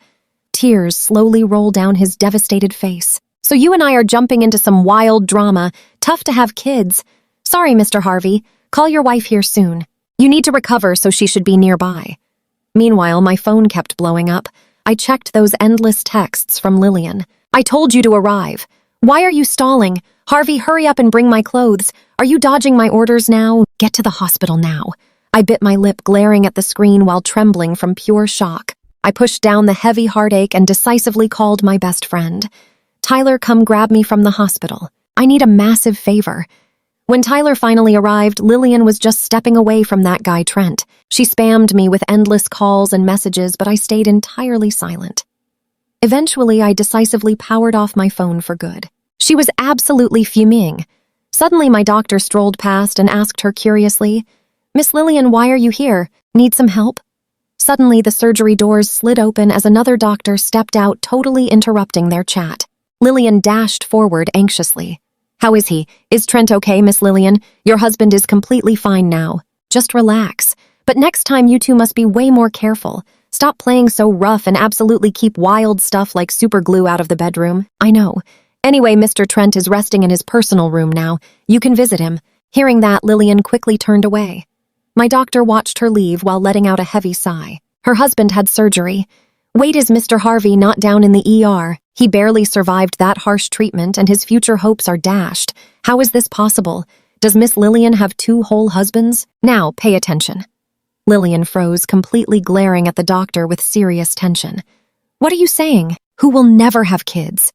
Tears slowly roll down his devastated face. So you and I are jumping into some wild drama. Tough to have kids. Sorry, Mr. Harvey. Call your wife here soon. You need to recover, so she should be nearby. Meanwhile, my phone kept blowing up. I checked those endless texts from Lillian. I told you to arrive. Why are you stalling? Harvey, hurry up and bring my clothes. Are you dodging my orders now? Get to the hospital now. I bit my lip, glaring at the screen while trembling from pure shock. I pushed down the heavy heartache and decisively called my best friend. Tyler, come grab me from the hospital. I need a massive favor. When Tyler finally arrived, Lillian was just stepping away from that guy Trent. She spammed me with endless calls and messages, but I stayed entirely silent. Eventually, I decisively powered off my phone for good. She was absolutely fuming. Suddenly, my doctor strolled past and asked her curiously, "Miss Lillian, why are you here? Need some help?" Suddenly, the surgery doors slid open as another doctor stepped out, totally interrupting their chat. Lillian dashed forward anxiously. "How is he? Is Trent okay, Miss Lillian? Your husband is completely fine now. Just relax. But next time you two must be way more careful. Stop playing so rough and absolutely keep wild stuff like super glue out of the bedroom." "I know. Anyway, Mr. Trent is resting in his personal room now. You can visit him." Hearing that, Lillian quickly turned away. My doctor watched her leave while letting out a heavy sigh. Her husband had surgery. Wait, is Mr. Harvey not down in the ER? He barely survived that harsh treatment and his future hopes are dashed. How is this possible? Does Miss Lillian have 2 whole husbands? Now, pay attention. Lillian froze, completely glaring at the doctor with serious tension. What are you saying? Who will never have kids?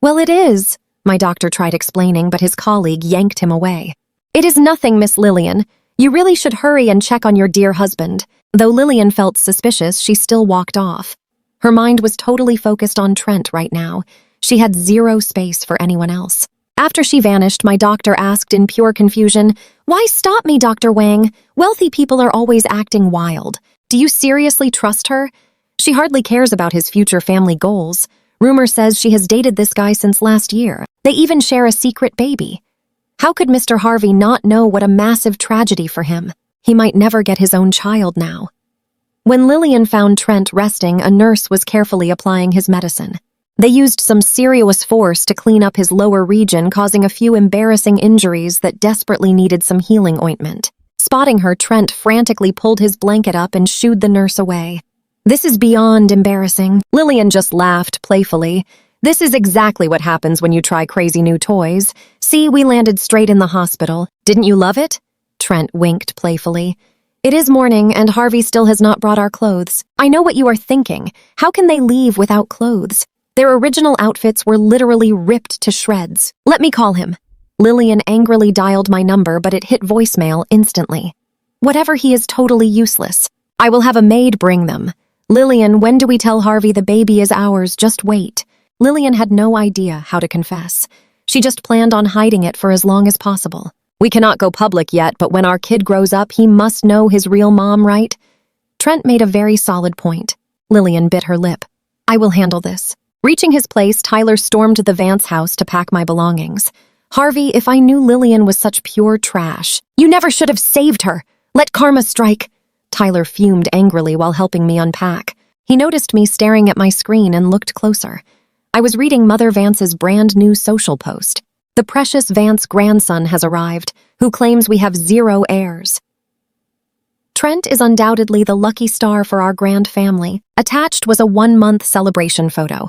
Well, it is, my doctor tried explaining, but his colleague yanked him away. It is nothing, Miss Lillian. You really should hurry and check on your dear husband. Though Lillian felt suspicious, she still walked off. Her mind was totally focused on Trent right now. She had zero space for anyone else. After she vanished, my doctor asked in pure confusion, "Why stop me, Dr. Wang? Wealthy people are always acting wild. Do you seriously trust her? She hardly cares about his future family goals. Rumor says she has dated this guy since last year. They even share a secret baby. How could Mr. Harvey not know what a massive tragedy for him? He might never get his own child now." When Lillian found Trent resting, a nurse was carefully applying his medicine. They used some serious force to clean up his lower region, causing a few embarrassing injuries that desperately needed some healing ointment. Spotting her, Trent frantically pulled his blanket up and shooed the nurse away. "This is beyond embarrassing." Lillian just laughed playfully. "This is exactly what happens when you try crazy new toys. See, we landed straight in the hospital. Didn't you love it?" Trent winked playfully. "It is morning, and Harvey still has not brought our clothes. I know what you are thinking. How can they leave without clothes? Their original outfits were literally ripped to shreds. Let me call him." Lillian angrily dialed my number, but it hit voicemail instantly. "Whatever, he is totally useless. I will have a maid bring them. Lillian, when do we tell Harvey the baby is ours? Just wait." Lillian had no idea how to confess. She just planned on hiding it for as long as possible. "We cannot go public yet, but when our kid grows up, he must know his real mom, right?" Trent made a very solid point. Lillian bit her lip. "I will handle this." Reaching his place, Tyler stormed the Vance house to pack my belongings. "Harvey, if I knew Lillian was such pure trash, you never should have saved her. Let karma strike." Tyler fumed angrily while helping me unpack. He noticed me staring at my screen and looked closer. I was reading Mother Vance's brand new social post. The precious Vance grandson has arrived, who claims we have 0 heirs. Trent is undoubtedly the lucky star for our grand family. Attached was a 1-month celebration photo.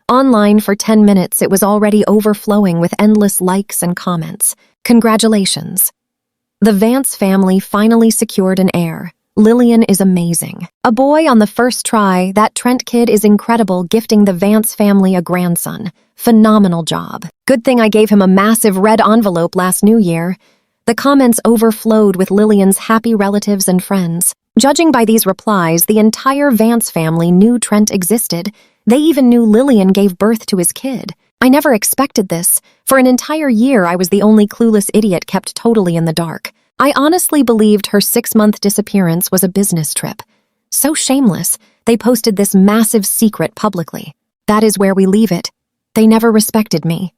Online for 10 minutes, it was already overflowing with endless likes and comments. Congratulations. The Vance family finally secured an heir. Lillian is amazing. A boy on the first try, that Trent kid is incredible, gifting the Vance family a grandson. Phenomenal job. Good thing I gave him a massive red envelope last New Year. The comments overflowed with Lillian's happy relatives and friends. Judging by these replies, the entire Vance family knew Trent existed. They even knew Lillian gave birth to his kid. I never expected this. For an entire year, I was the only clueless idiot kept totally in the dark. I honestly believed her 6-month disappearance was a business trip. So shameless, they posted this massive secret publicly. That is where we leave it. They never respected me.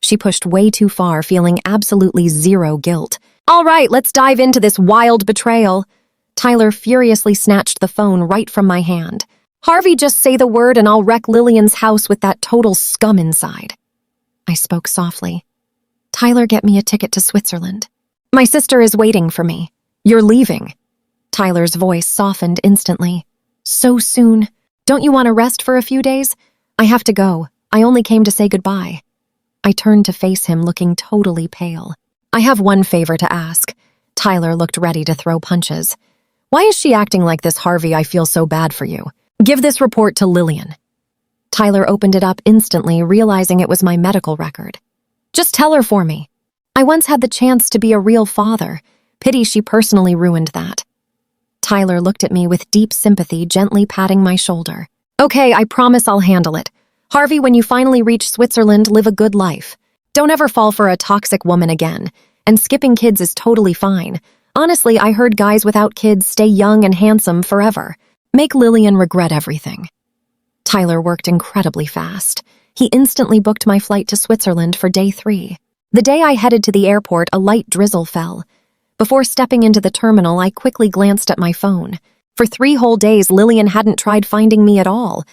She pushed way too far, feeling absolutely zero guilt. All right, let's dive into this wild betrayal. Tyler furiously snatched the phone right from my hand. Harvey, just say the word and I'll wreck Lillian's house with that total scum inside. I spoke softly. Tyler, get me a ticket to Switzerland. My sister is waiting for me. You're leaving. Tyler's voice softened instantly. So soon. Don't you want to rest for a few days? I have to go. I only came to say goodbye. I turned to face him, looking totally pale. I have one favor to ask. Tyler looked ready to throw punches. Why is she acting like this, Harvey? I feel so bad for you. Give this report to Lillian. Tyler opened it up instantly, realizing it was my medical record. Just tell her for me. I once had the chance to be a real father. Pity she personally ruined that. Tyler looked at me with deep sympathy, gently patting my shoulder. Okay, I promise I'll handle it. Harvey, when you finally reach Switzerland, live a good life. Don't ever fall for a toxic woman again. And skipping kids is totally fine. Honestly, I heard guys without kids stay young and handsome forever. Make Lillian regret everything. Tyler worked incredibly fast. He instantly booked my flight to Switzerland for day 3. The day I headed to the airport, a light drizzle fell. Before stepping into the terminal, I quickly glanced at my phone. For 3 whole days, Lillian hadn't tried finding me at all.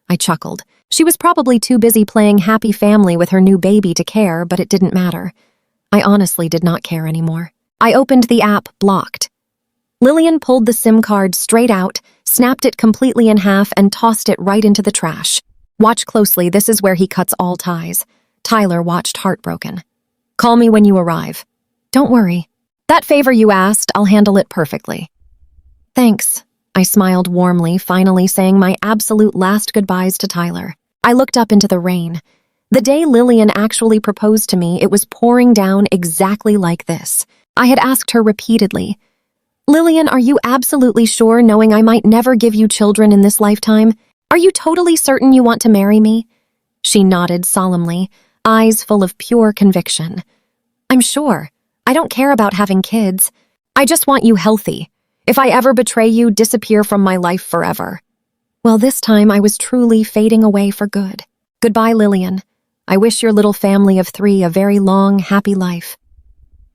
I chuckled. She was probably too busy playing happy family with her new baby to care, but it didn't matter. I honestly did not care anymore. I opened the app, blocked. Lillian pulled the SIM card straight out, snapped it completely in half, and tossed it right into the trash. Watch closely, this is where he cuts all ties. Tyler watched heartbroken. Call me when you arrive. Don't worry. That favor you asked, I'll handle it perfectly. Thanks. I smiled warmly, finally saying my absolute last goodbyes to Tyler. I looked up into the rain. The day Lillian actually proposed to me, it was pouring down exactly like this. I had asked her repeatedly, Lillian, are you absolutely sure, knowing I might never give you children in this lifetime? Are you totally certain you want to marry me? She nodded solemnly, eyes full of pure conviction. I'm sure. I don't care about having kids. I just want you healthy. If I ever betray you, disappear from my life forever. Well, this time I was truly fading away for good. Goodbye, Lillian. I wish your little family of 3 a very long, happy life.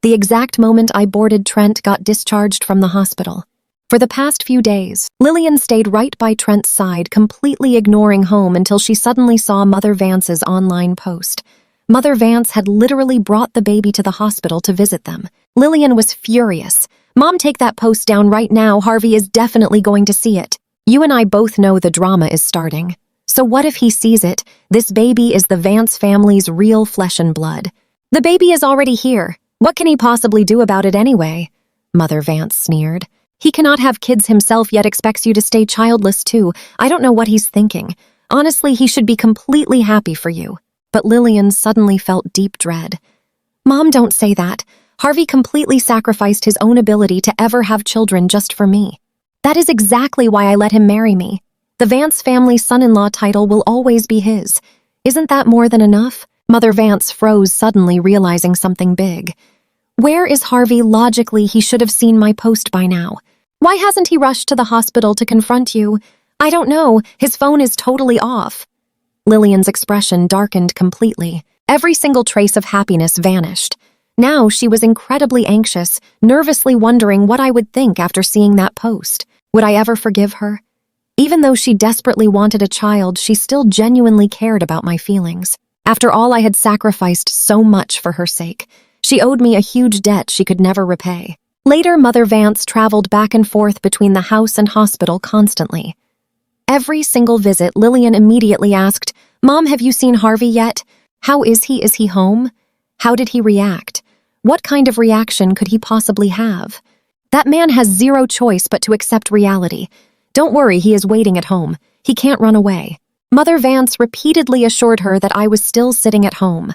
The exact moment I boarded, Trent got discharged from the hospital. For the past few days, Lillian stayed right by Trent's side, completely ignoring home until she suddenly saw Mother Vance's online post. Mother Vance had literally brought the baby to the hospital to visit them. Lillian was furious. Mom, take that post down right now. Harvey is definitely going to see it. You and I both know the drama is starting. So what if he sees it? This baby is the Vance family's real flesh and blood. The baby is already here. What can he possibly do about it anyway? Mother Vance sneered. He cannot have kids himself, yet expects you to stay childless too. I don't know what he's thinking. Honestly, he should be completely happy for you. But Lillian suddenly felt deep dread. Mom, don't say that. Harvey completely sacrificed his own ability to ever have children just for me. That is exactly why I let him marry me. The Vance family son-in-law title will always be his. Isn't that more than enough? Mother Vance froze, suddenly realizing something big. Where is Harvey? Logically, he should have seen my post by now. Why hasn't he rushed to the hospital to confront you? I don't know. His phone is totally off. Lillian's expression darkened completely. Every single trace of happiness vanished. Now she was incredibly anxious, nervously wondering what I would think after seeing that post. Would I ever forgive her? Even though she desperately wanted a child, she still genuinely cared about my feelings. After all, I had sacrificed so much for her sake. She owed me a huge debt she could never repay. Later, Mother Vance traveled back and forth between the house and hospital constantly. Every single visit, Lillian immediately asked, "Mom, have you seen Harvey yet? How is he? Is he home? How did he react? What kind of reaction could he possibly have? That man has zero choice but to accept reality. Don't worry, he is waiting at home. He can't run away." Mother Vance repeatedly assured her that I was still sitting at home.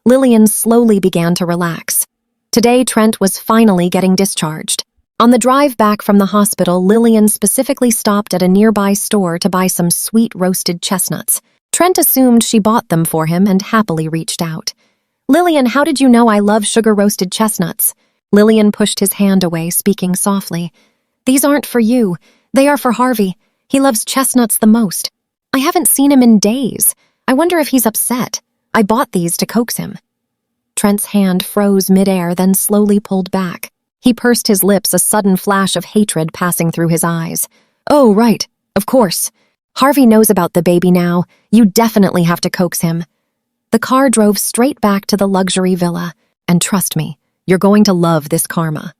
Lillian slowly began to relax. Today, Trent was finally getting discharged. On the drive back from the hospital, Lillian specifically stopped at a nearby store to buy some sweet roasted chestnuts. Trent assumed she bought them for him and happily reached out. "Lillian, how did you know I love sugar-roasted chestnuts?" Lillian pushed his hand away, speaking softly. "These aren't for you. They are for Harvey. He loves chestnuts the most. I haven't seen him in days. I wonder if he's upset. I bought these to coax him." Trent's hand froze midair, then slowly pulled back. He pursed his lips, a sudden flash of hatred passing through his eyes. "Oh, right. Of course. Harvey knows about the baby now. You definitely have to coax him." The car drove straight back to the luxury villa. "And trust me, you're going to love this karma."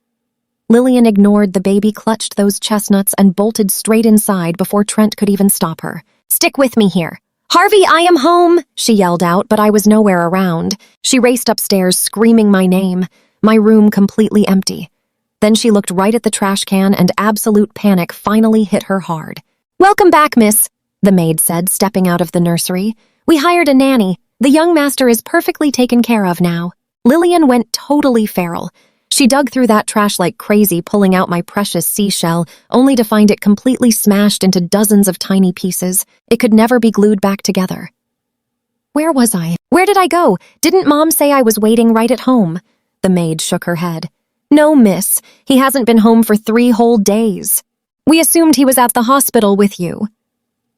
Lillian ignored the baby, clutched those chestnuts, and bolted straight inside before Trent could even stop her. "Stick with me here." "Harvey, I am home!" she yelled out, but I was nowhere around. She raced upstairs, screaming my name, my room completely empty. Then she looked right at the trash can, and absolute panic finally hit her hard. "Welcome back, miss," the maid said, stepping out of the nursery. "We hired a nanny. The young master is perfectly taken care of now." Lillian went totally feral. She dug through that trash like crazy, pulling out my precious seashell, only to find it completely smashed into dozens of tiny pieces. It could never be glued back together. "Where was I? Where did I go? Didn't Mom say I was waiting right at home?" The maid shook her head. "No, miss. He hasn't been home for 3 whole days. We assumed he was at the hospital with you."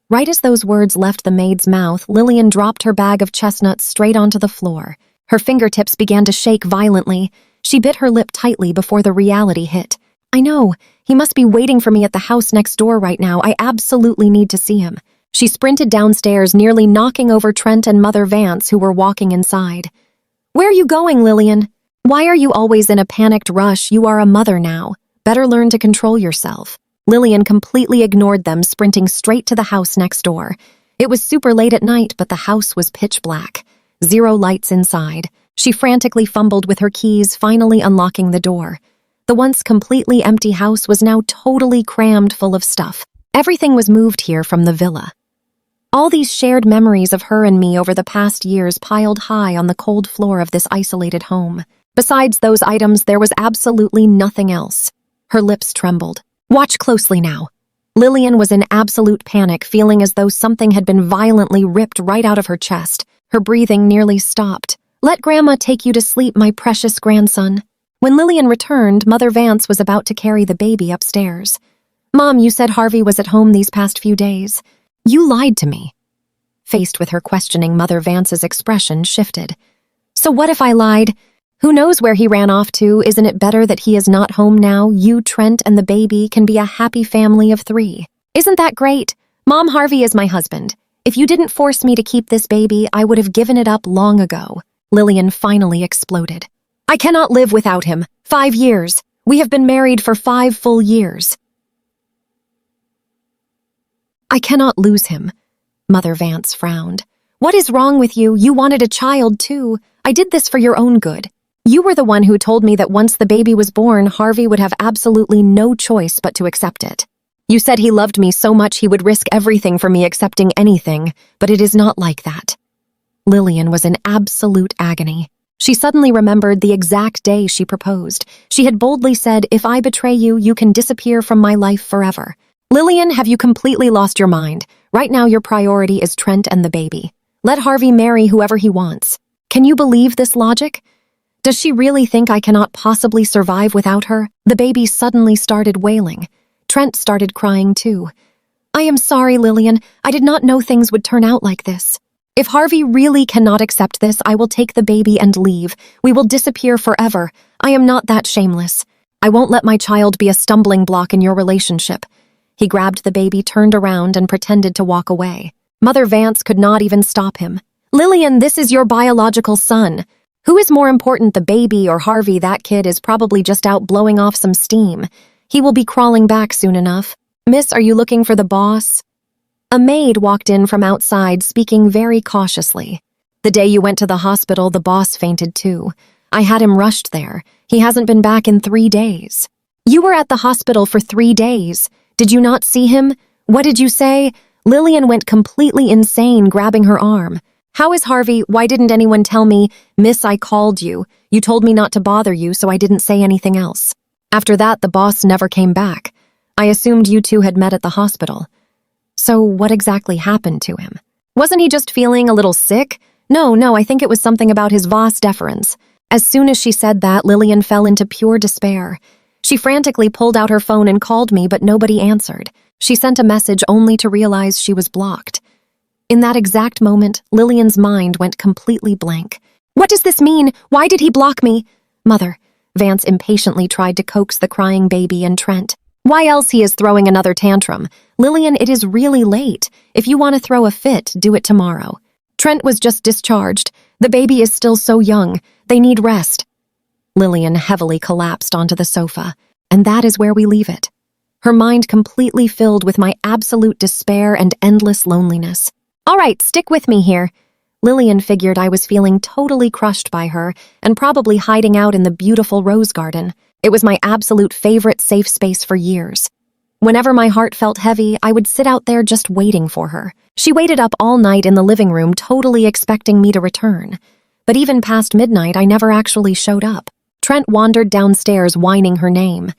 Right as those words left the maid's mouth, Lillian dropped her bag of chestnuts straight onto the floor. Her fingertips began to shake violently. She bit her lip tightly before the reality hit. "I know. He must be waiting for me at the house next door right now. I absolutely need to see him." She sprinted downstairs, nearly knocking over Trent and Mother Vance, who were walking inside. "Where are you going, Lillian? Why are you always in a panicked rush? You are a mother now. Better learn to control yourself." Lillian completely ignored them, sprinting straight to the house next door. It was super late at night, but the house was pitch black. Zero lights inside. She frantically fumbled with her keys, finally unlocking the door. The once completely empty house was now totally crammed full of stuff. Everything was moved here from the villa. All these shared memories of her and me over the past years piled high on the cold floor of this isolated home. Besides those items, there was absolutely nothing else. Her lips trembled. "Watch closely now." Lillian was in absolute panic, feeling as though something had been violently ripped right out of her chest. Her breathing nearly stopped. "Let Grandma take you to sleep, my precious grandson." When Lillian returned, Mother Vance was about to carry the baby upstairs. "Mom, you said Harvey was at home these past few days. You lied to me." Faced with her questioning, Mother Vance's expression shifted. "So what if I lied? Who knows where he ran off to? Isn't it better that he is not home now? You, Trent, and the baby can be a happy family of 3. Isn't that great? Mom, Harvey is my husband. If you didn't force me to keep this baby, I would have given it up long ago." Lillian finally exploded. "I cannot live without him. 5 years. We have been married for 5 full years. I cannot lose him." Mother Vance frowned. "What is wrong with you? You wanted a child, too. I did this for your own good. You were the one who told me that once the baby was born, Harvey would have absolutely no choice but to accept it. You said he loved me so much he would risk everything for me, accepting anything, but it is not like that." Lillian was in absolute agony. She suddenly remembered the exact day she proposed. She had boldly said, "If I betray you, you can disappear from my life forever." "Lillian, have you completely lost your mind? Right now your priority is Trent and the baby. Let Harvey marry whoever he wants." Can you believe this logic? Does she really think I cannot possibly survive without her? The baby suddenly started wailing. Trent started crying too. "I am sorry, Lillian. I did not know things would turn out like this. If Harvey really cannot accept this, I will take the baby and leave. We will disappear forever. I am not that shameless. I won't let my child be a stumbling block in your relationship." He grabbed the baby, turned around, and pretended to walk away. Mother Vance could not even stop him. "Lillian, this is your biological son. Who is more important, the baby or Harvey? That kid is probably just out blowing off some steam. He will be crawling back soon enough. Miss, are you looking for the boss? A maid walked in from outside, speaking very cautiously. The day you went to the hospital, the boss fainted too. I had him rushed there. He hasn't been back in 3 days. You were at the hospital for 3 days. Did you not see him? What did you say? Lillian went completely insane, grabbing her arm. How is Harvey? Why didn't anyone tell me? Miss, I called you. You told me not to bother you, so I didn't say anything else. After that, the boss never came back. I assumed you two had met at the hospital. So what exactly happened to him? Wasn't he just feeling a little sick? No, I think it was something about his vas deferens. As soon as she said that, Lillian fell into pure despair. She frantically pulled out her phone and called me, but nobody answered. She sent a message only to realize she was blocked. In that exact moment, Lillian's mind went completely blank. What does this mean? Why did he block me? Mother, Vance impatiently tried to coax the crying baby and Trent. Why else he is throwing another tantrum? Lillian, it is really late. If you want to throw a fit, do it tomorrow. Trent was just discharged. The baby is still so young. They need rest. Lillian heavily collapsed onto the sofa, and that is where we leave it. Her mind completely filled with my absolute despair and endless loneliness. All right, stick with me here. Lillian figured I was feeling totally crushed by her and probably hiding out in the beautiful rose garden. It was my absolute favorite safe space for years. Whenever my heart felt heavy, I would sit out there just waiting for her. She waited up all night in the living room, totally expecting me to return. But even past midnight, I never actually showed up. Trent wandered downstairs, whining her name.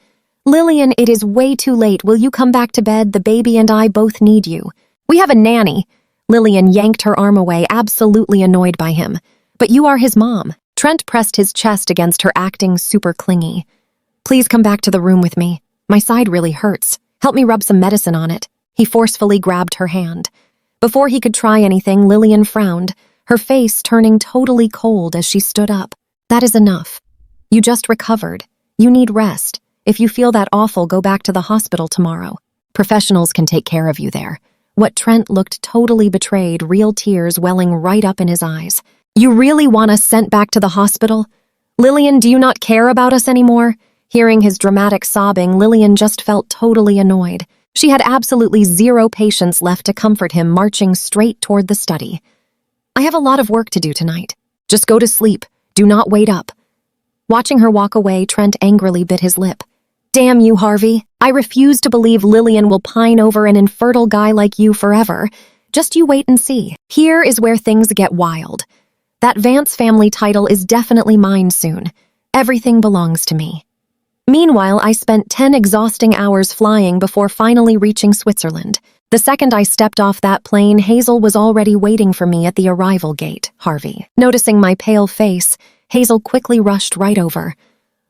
Lillian, it is way too late. Will you come back to bed? The baby and I both need you. We have a nanny. Lillian yanked her arm away, absolutely annoyed by him. But you are his mom. Trent pressed his chest against her, acting super clingy. Please come back to the room with me. My side really hurts. Help me rub some medicine on it. He forcefully grabbed her hand. Before he could try anything, Lillian frowned, her face turning totally cold as she stood up. That is enough. You just recovered. You need rest. If you feel that awful, go back to the hospital tomorrow. Professionals can take care of you there. What Trent looked totally betrayed, real tears welling right up in his eyes. You really want us sent back to the hospital? Lillian, do you not care about us anymore? Hearing his dramatic sobbing, Lillian just felt totally annoyed. She had absolutely zero patience left to comfort him, marching straight toward the study. I have a lot of work to do tonight. Just go to sleep. Do not wait up. Watching her walk away, Trent angrily bit his lip. Damn you, Harvey. I refuse to believe Lillian will pine over an infertile guy like you forever. Just you wait and see. Here is where things get wild. That Vance family title is definitely mine soon. Everything belongs to me. Meanwhile, I spent 10 exhausting hours flying before finally reaching Switzerland. The second I stepped off that plane, Hazel was already waiting for me at the arrival gate. Harvey. Noticing my pale face, Hazel quickly rushed right over.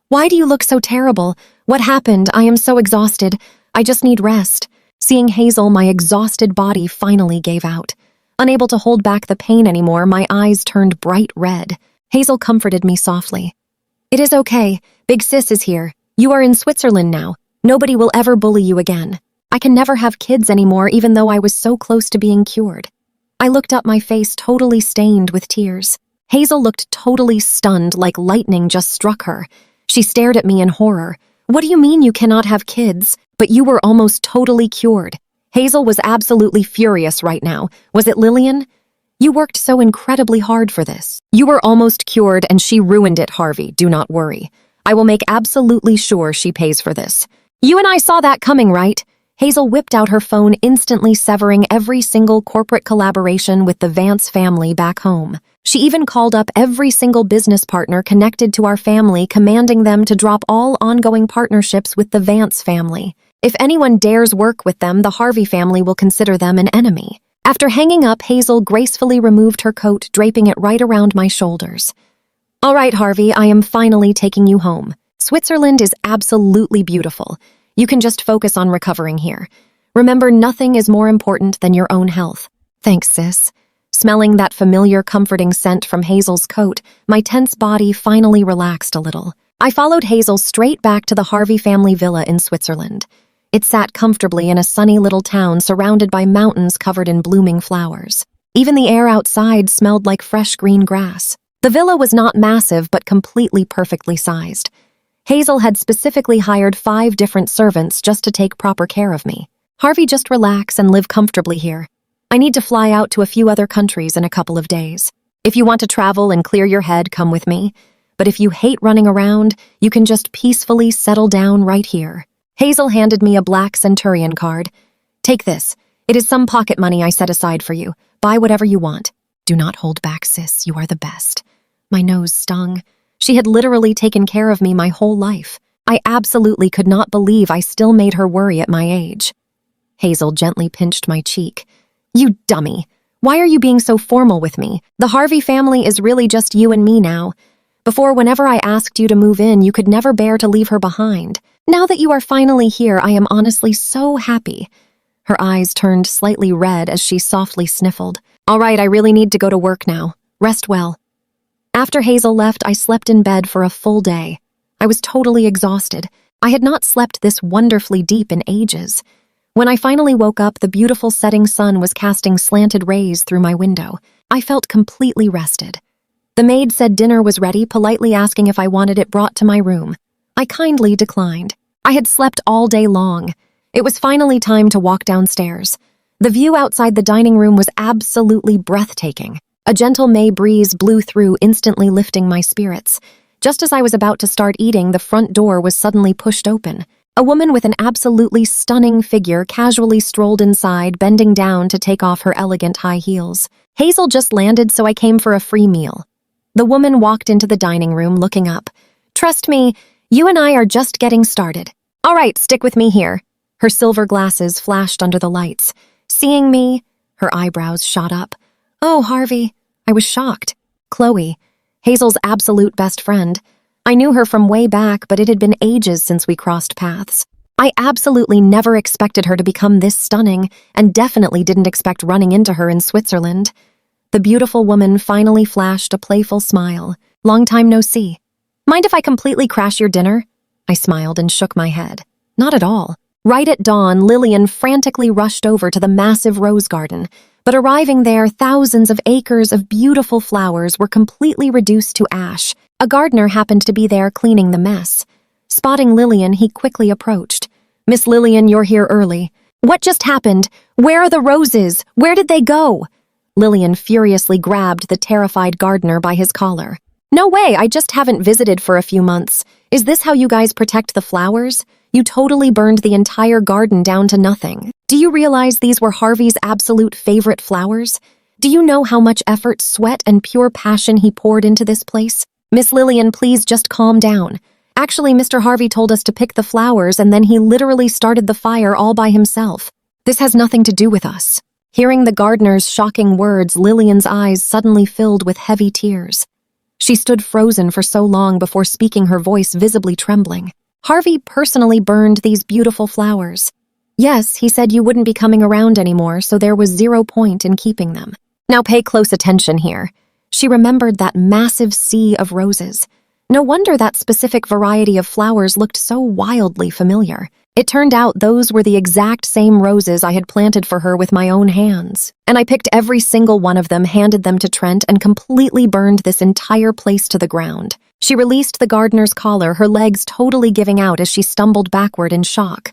Why do you look so terrible? What happened? I am so exhausted. I just need rest. Seeing Hazel, my exhausted body finally gave out. Unable to hold back the pain anymore, my eyes turned bright red. Hazel comforted me softly. It is okay. Big sis is here. You are in Switzerland now. Nobody will ever bully you again. I can never have kids anymore, even though I was so close to being cured. I looked up, my face totally stained with tears. Hazel looked totally stunned, like lightning just struck her. She stared at me in horror. What do you mean you cannot have kids? But you were almost totally cured. Hazel was absolutely furious right now. Was it Lillian? You worked so incredibly hard for this. You were almost cured and she ruined it, Harvey. Do not worry. I will make absolutely sure she pays for this. You and I saw that coming, right? Hazel whipped out her phone, instantly severing every single corporate collaboration with the Vance family back home. She even called up every single business partner connected to our family, commanding them to drop all ongoing partnerships with the Vance family. If anyone dares work with them, the Harvey family will consider them an enemy. After hanging up, Hazel gracefully removed her coat, draping it right around my shoulders. All right, Harvey, I am finally taking you home. Switzerland is absolutely beautiful. You can just focus on recovering here. Remember, nothing is more important than your own health. Thanks, sis. Smelling that familiar, comforting scent from Hazel's coat, my tense body finally relaxed a little. I followed Hazel straight back to the Harvey family villa in Switzerland. It sat comfortably in a sunny little town surrounded by mountains covered in blooming flowers. Even the air outside smelled like fresh green grass. The villa was not massive, but completely perfectly sized. Hazel had specifically hired 5 different servants just to take proper care of me. Harvey, just relax and live comfortably here. I need to fly out to a few other countries in a couple of days. If you want to travel and clear your head, come with me. But if you hate running around, you can just peacefully settle down right here. Hazel handed me a black Centurion card. Take this. It is some pocket money I set aside for you. Buy whatever you want. Do not hold back, sis. You are the best. My nose stung. She had literally taken care of me my whole life. I absolutely could not believe I still made her worry at my age. Hazel gently pinched my cheek. You dummy. Why are you being so formal with me? The Harvey family is really just you and me now. Before, whenever I asked you to move in, you could never bear to leave her behind. Now that you are finally here, I am honestly so happy. Her eyes turned slightly red as she softly sniffled. All right, I really need to go to work now. Rest well. After Hazel left, I slept in bed for a full day. I was totally exhausted. I had not slept this wonderfully deep in ages. When I finally woke up, the beautiful setting sun was casting slanted rays through my window. I felt completely rested. The maid said dinner was ready, politely asking if I wanted it brought to my room. I kindly declined. I had slept all day long. It was finally time to walk downstairs. The view outside the dining room was absolutely breathtaking. A gentle May breeze blew through, instantly lifting my spirits. Just as I was about to start eating, the front door was suddenly pushed open. A woman with an absolutely stunning figure casually strolled inside, bending down to take off her elegant high heels. Hazel just landed, so I came for a free meal. The woman walked into the dining room, looking up. Trust me, you and I are just getting started. All right, stick with me here. Her silver glasses flashed under the lights. Seeing me, her eyebrows shot up. Oh, Harvey. I was shocked. Chloe, Hazel's absolute best friend. I knew her from way back, but it had been ages since we crossed paths. I absolutely never expected her to become this stunning, and definitely didn't expect running into her in Switzerland. The beautiful woman finally flashed a playful smile. Long time no see. Mind if I completely crash your dinner? I smiled and shook my head. Not at all. Right at dawn, Lillian frantically rushed over to the massive rose garden. But arriving there, thousands of acres of beautiful flowers were completely reduced to ash. A gardener happened to be there cleaning the mess. Spotting Lillian, he quickly approached. Miss Lillian, you're here early. What just happened? Where are the roses? Where did they go? Lillian furiously grabbed the terrified gardener by his collar. No way, I just haven't visited for a few months. Is this how you guys protect the flowers? You totally burned the entire garden down to nothing. Do you realize these were Harvey's absolute favorite flowers? Do you know how much effort, sweat, and pure passion he poured into this place? Miss Lillian, please just calm down. Actually, Mr. Harvey told us to pick the flowers, and then he literally started the fire all by himself. This has nothing to do with us. Hearing the gardener's shocking words, Lillian's eyes suddenly filled with heavy tears. She stood frozen for so long before speaking, her voice visibly trembling. Harvey personally burned these beautiful flowers. Yes, he said you wouldn't be coming around anymore, so there was 0 point in keeping them. Now pay close attention here. She remembered that massive sea of roses. No wonder that specific variety of flowers looked so wildly familiar. It turned out those were the exact same roses I had planted for her with my own hands. And I picked every single one of them, handed them to Trent, and completely burned this entire place to the ground. She released the gardener's collar, her legs totally giving out as she stumbled backward in shock.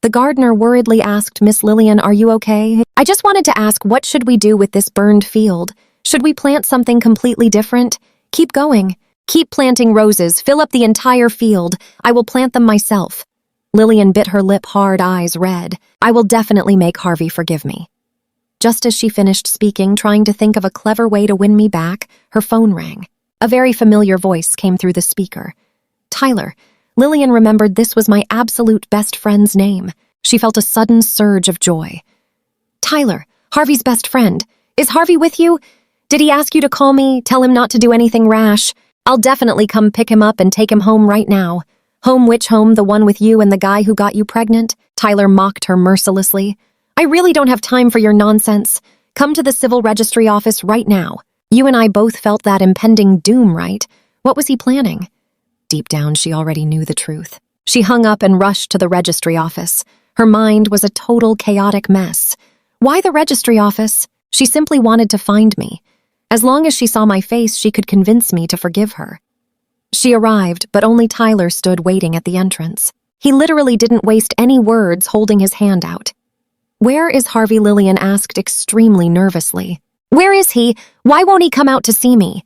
The gardener worriedly asked, Miss Lillian, are you okay? I just wanted to ask, what should we do with this burned field? Should we plant something completely different? Keep going. Keep planting roses. Fill up the entire field. I will plant them myself. Lillian bit her lip hard, eyes red. I will definitely make Harvey forgive me. Just as she finished speaking, trying to think of a clever way to win me back, her phone rang. A very familiar voice came through the speaker. Tyler. Lillian remembered this was my absolute best friend's name. She felt a sudden surge of joy. Tyler, Harvey's best friend. Is Harvey with you? Did he ask you to call me, tell him not to do anything rash? I'll definitely come pick him up and take him home right now. Home which home, the one with you and the guy who got you pregnant? Tyler mocked her mercilessly. I really don't have time for your nonsense. Come to the civil registry office right now. You and I both felt that impending doom, right? What was he planning? Deep down, she already knew the truth. She hung up and rushed to the registry office. Her mind was a total chaotic mess. Why the registry office? She simply wanted to find me. As long as she saw my face, she could convince me to forgive her. She arrived, but only Tyler stood waiting at the entrance. He literally didn't waste any words, holding his hand out. "Where is Harvey?" Lillian asked extremely nervously. "Where is he? Why won't he come out to see me?"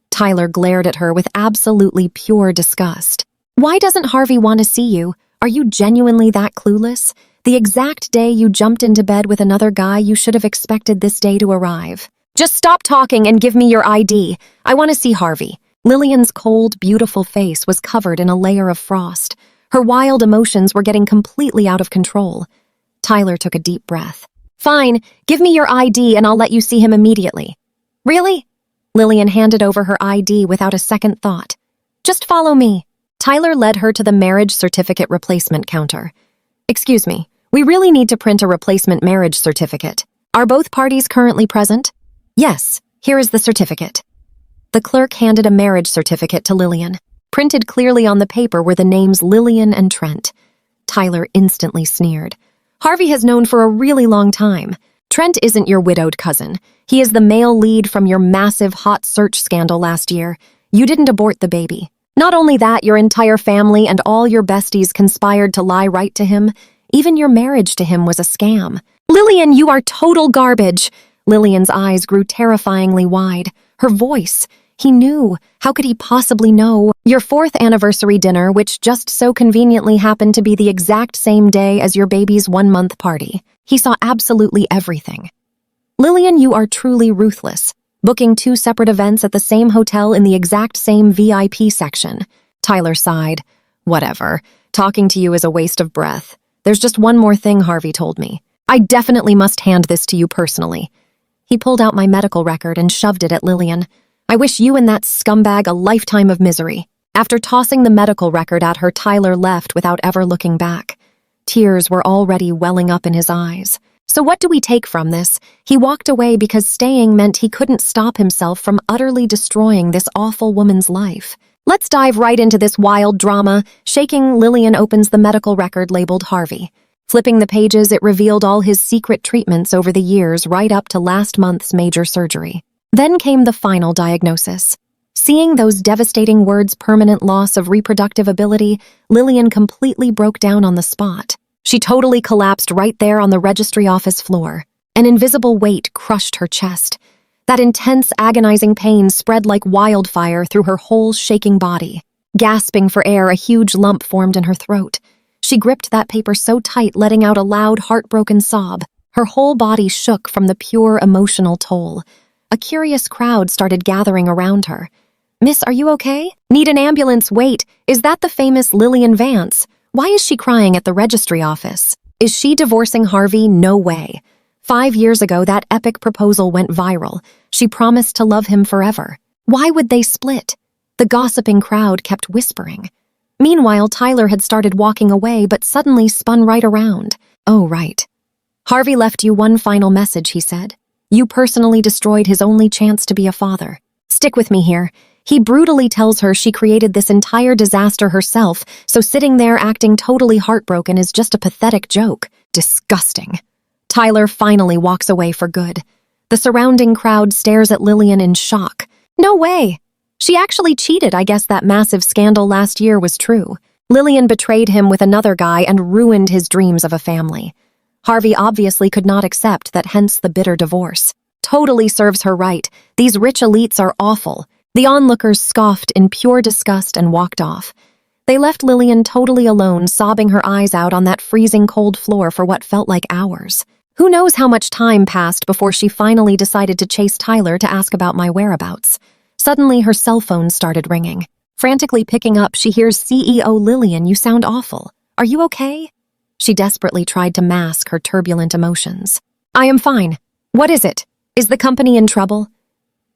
Tyler glared at her with absolutely pure disgust. "Why doesn't Harvey want to see you? Are you genuinely that clueless? The exact day you jumped into bed with another guy, you should have expected this day to arrive. Just stop talking and give me your ID. I want to see Harvey." Lillian's cold, beautiful face was covered in a layer of frost. Her wild emotions were getting completely out of control. Tyler took a deep breath. "Fine, give me your ID and I'll let you see him immediately." "Really?" Lillian handed over her ID without a second thought. "Just follow me." Tyler led her to the marriage certificate replacement counter. "Excuse me, we really need to print a replacement marriage certificate. Are both parties currently present?" "Yes, here is the certificate." The clerk handed a marriage certificate to Lillian. Printed clearly on the paper were the names Lillian and Trent. Tyler instantly sneered. "Harvey has known for a really long time. Trent isn't your widowed cousin. He is the male lead from your massive hot search scandal last year. You didn't abort the baby. Not only that, your entire family and all your besties conspired to lie right to him. Even your marriage to him was a scam." "Lillian, you are total garbage." Lillian's eyes grew terrifyingly wide. Her voice, he knew. How could he possibly know? "Your 4th anniversary dinner, which just so conveniently happened to be the exact same day as your baby's 1-month party. He saw absolutely everything." "Lillian, you are truly ruthless. Booking 2 separate events at the same hotel in the exact same VIP section." Tyler sighed. "Whatever. Talking to you is a waste of breath. There's just one more thing Harvey told me. I definitely must hand this to you personally." He pulled out my medical record and shoved it at Lillian. "I wish you and that scumbag a lifetime of misery." After tossing the medical record at her, Tyler left without ever looking back. Tears were already welling up in his eyes. So what do we take from this? He walked away because staying meant he couldn't stop himself from utterly destroying this awful woman's life. Let's dive right into this wild drama. Shaking, Lillian opens the medical record labeled Harvey. Flipping the pages, it revealed all his secret treatments over the years right up to last month's major surgery. Then came the final diagnosis. Seeing those devastating words, permanent loss of reproductive ability, Lillian completely broke down on the spot. She totally collapsed right there on the registry office floor. An invisible weight crushed her chest. That intense, agonizing pain spread like wildfire through her whole shaking body. Gasping for air, a huge lump formed in her throat. She gripped that paper so tight, letting out a loud, heartbroken sob. Her whole body shook from the pure emotional toll. A curious crowd started gathering around her. "Miss, are you okay? Need an ambulance? Wait, is that the famous Lillian Vance? Why is she crying at the registry office? Is she divorcing Harvey? No way. 5 years ago, that epic proposal went viral. She promised to love him forever. Why would they split?" The gossiping crowd kept whispering. Meanwhile, Tyler had started walking away, but suddenly spun right around. "Oh, right. Harvey left you one final message," he said. "You personally destroyed his only chance to be a father. Stick with me here. He brutally tells her she created this entire disaster herself, so sitting there acting totally heartbroken is just a pathetic joke. Disgusting." Tyler finally walks away for good. The surrounding crowd stares at Lillian in shock. No way. She actually cheated. I guess that massive scandal last year was true. Lillian betrayed him with another guy and ruined his dreams of a family. Harvey obviously could not accept that, hence the bitter divorce. Totally serves her right. These rich elites are awful. The onlookers scoffed in pure disgust and walked off. They left Lillian totally alone, sobbing her eyes out on that freezing cold floor for what felt like hours. Who knows how much time passed before she finally decided to chase Tyler to ask about my whereabouts. Suddenly, her cell phone started ringing. Frantically picking up, she hears, "CEO Lillian, you sound awful. Are you okay?" She desperately tried to mask her turbulent emotions. "I am fine. What is it? Is the company in trouble?"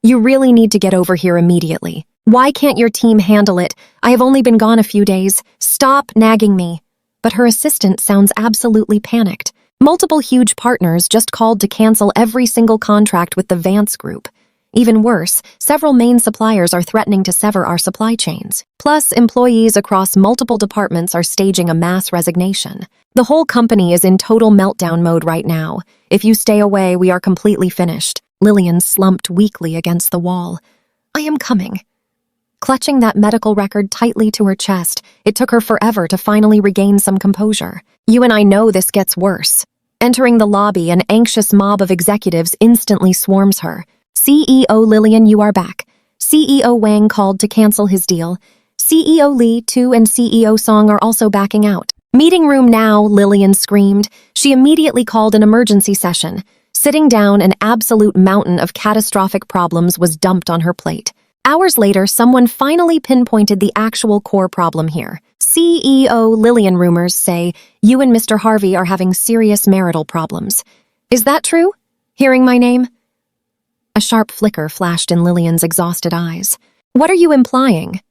"You really need to get over here immediately. Why can't your team handle it? I have only been gone a few days. Stop nagging me." But her assistant sounds absolutely panicked. Multiple huge partners just called to cancel every single contract with the Vance Group. Even worse, several main suppliers are threatening to sever our supply chains. Plus, employees across multiple departments are staging a mass resignation. The whole company is in total meltdown mode right now. If you stay away, we are completely finished. Lillian slumped weakly against the wall. I am coming. Clutching that medical record tightly to her chest, it took her forever to finally regain some composure. You and I know this gets worse. Entering the lobby, an anxious mob of executives instantly swarms her. CEO Lillian, you are back. CEO Wang called to cancel his deal. CEO Lee, too, and CEO Song are also backing out. Meeting room now, Lillian screamed. She immediately called an emergency session. Sitting down, an absolute mountain of catastrophic problems was dumped on her plate. Hours later, someone finally pinpointed the actual core problem here. CEO Lillian, rumors say you and Mr. Harvey are having serious marital problems. Is that true? Hearing my name? A sharp flicker flashed in Lillian's exhausted eyes. What are you implying?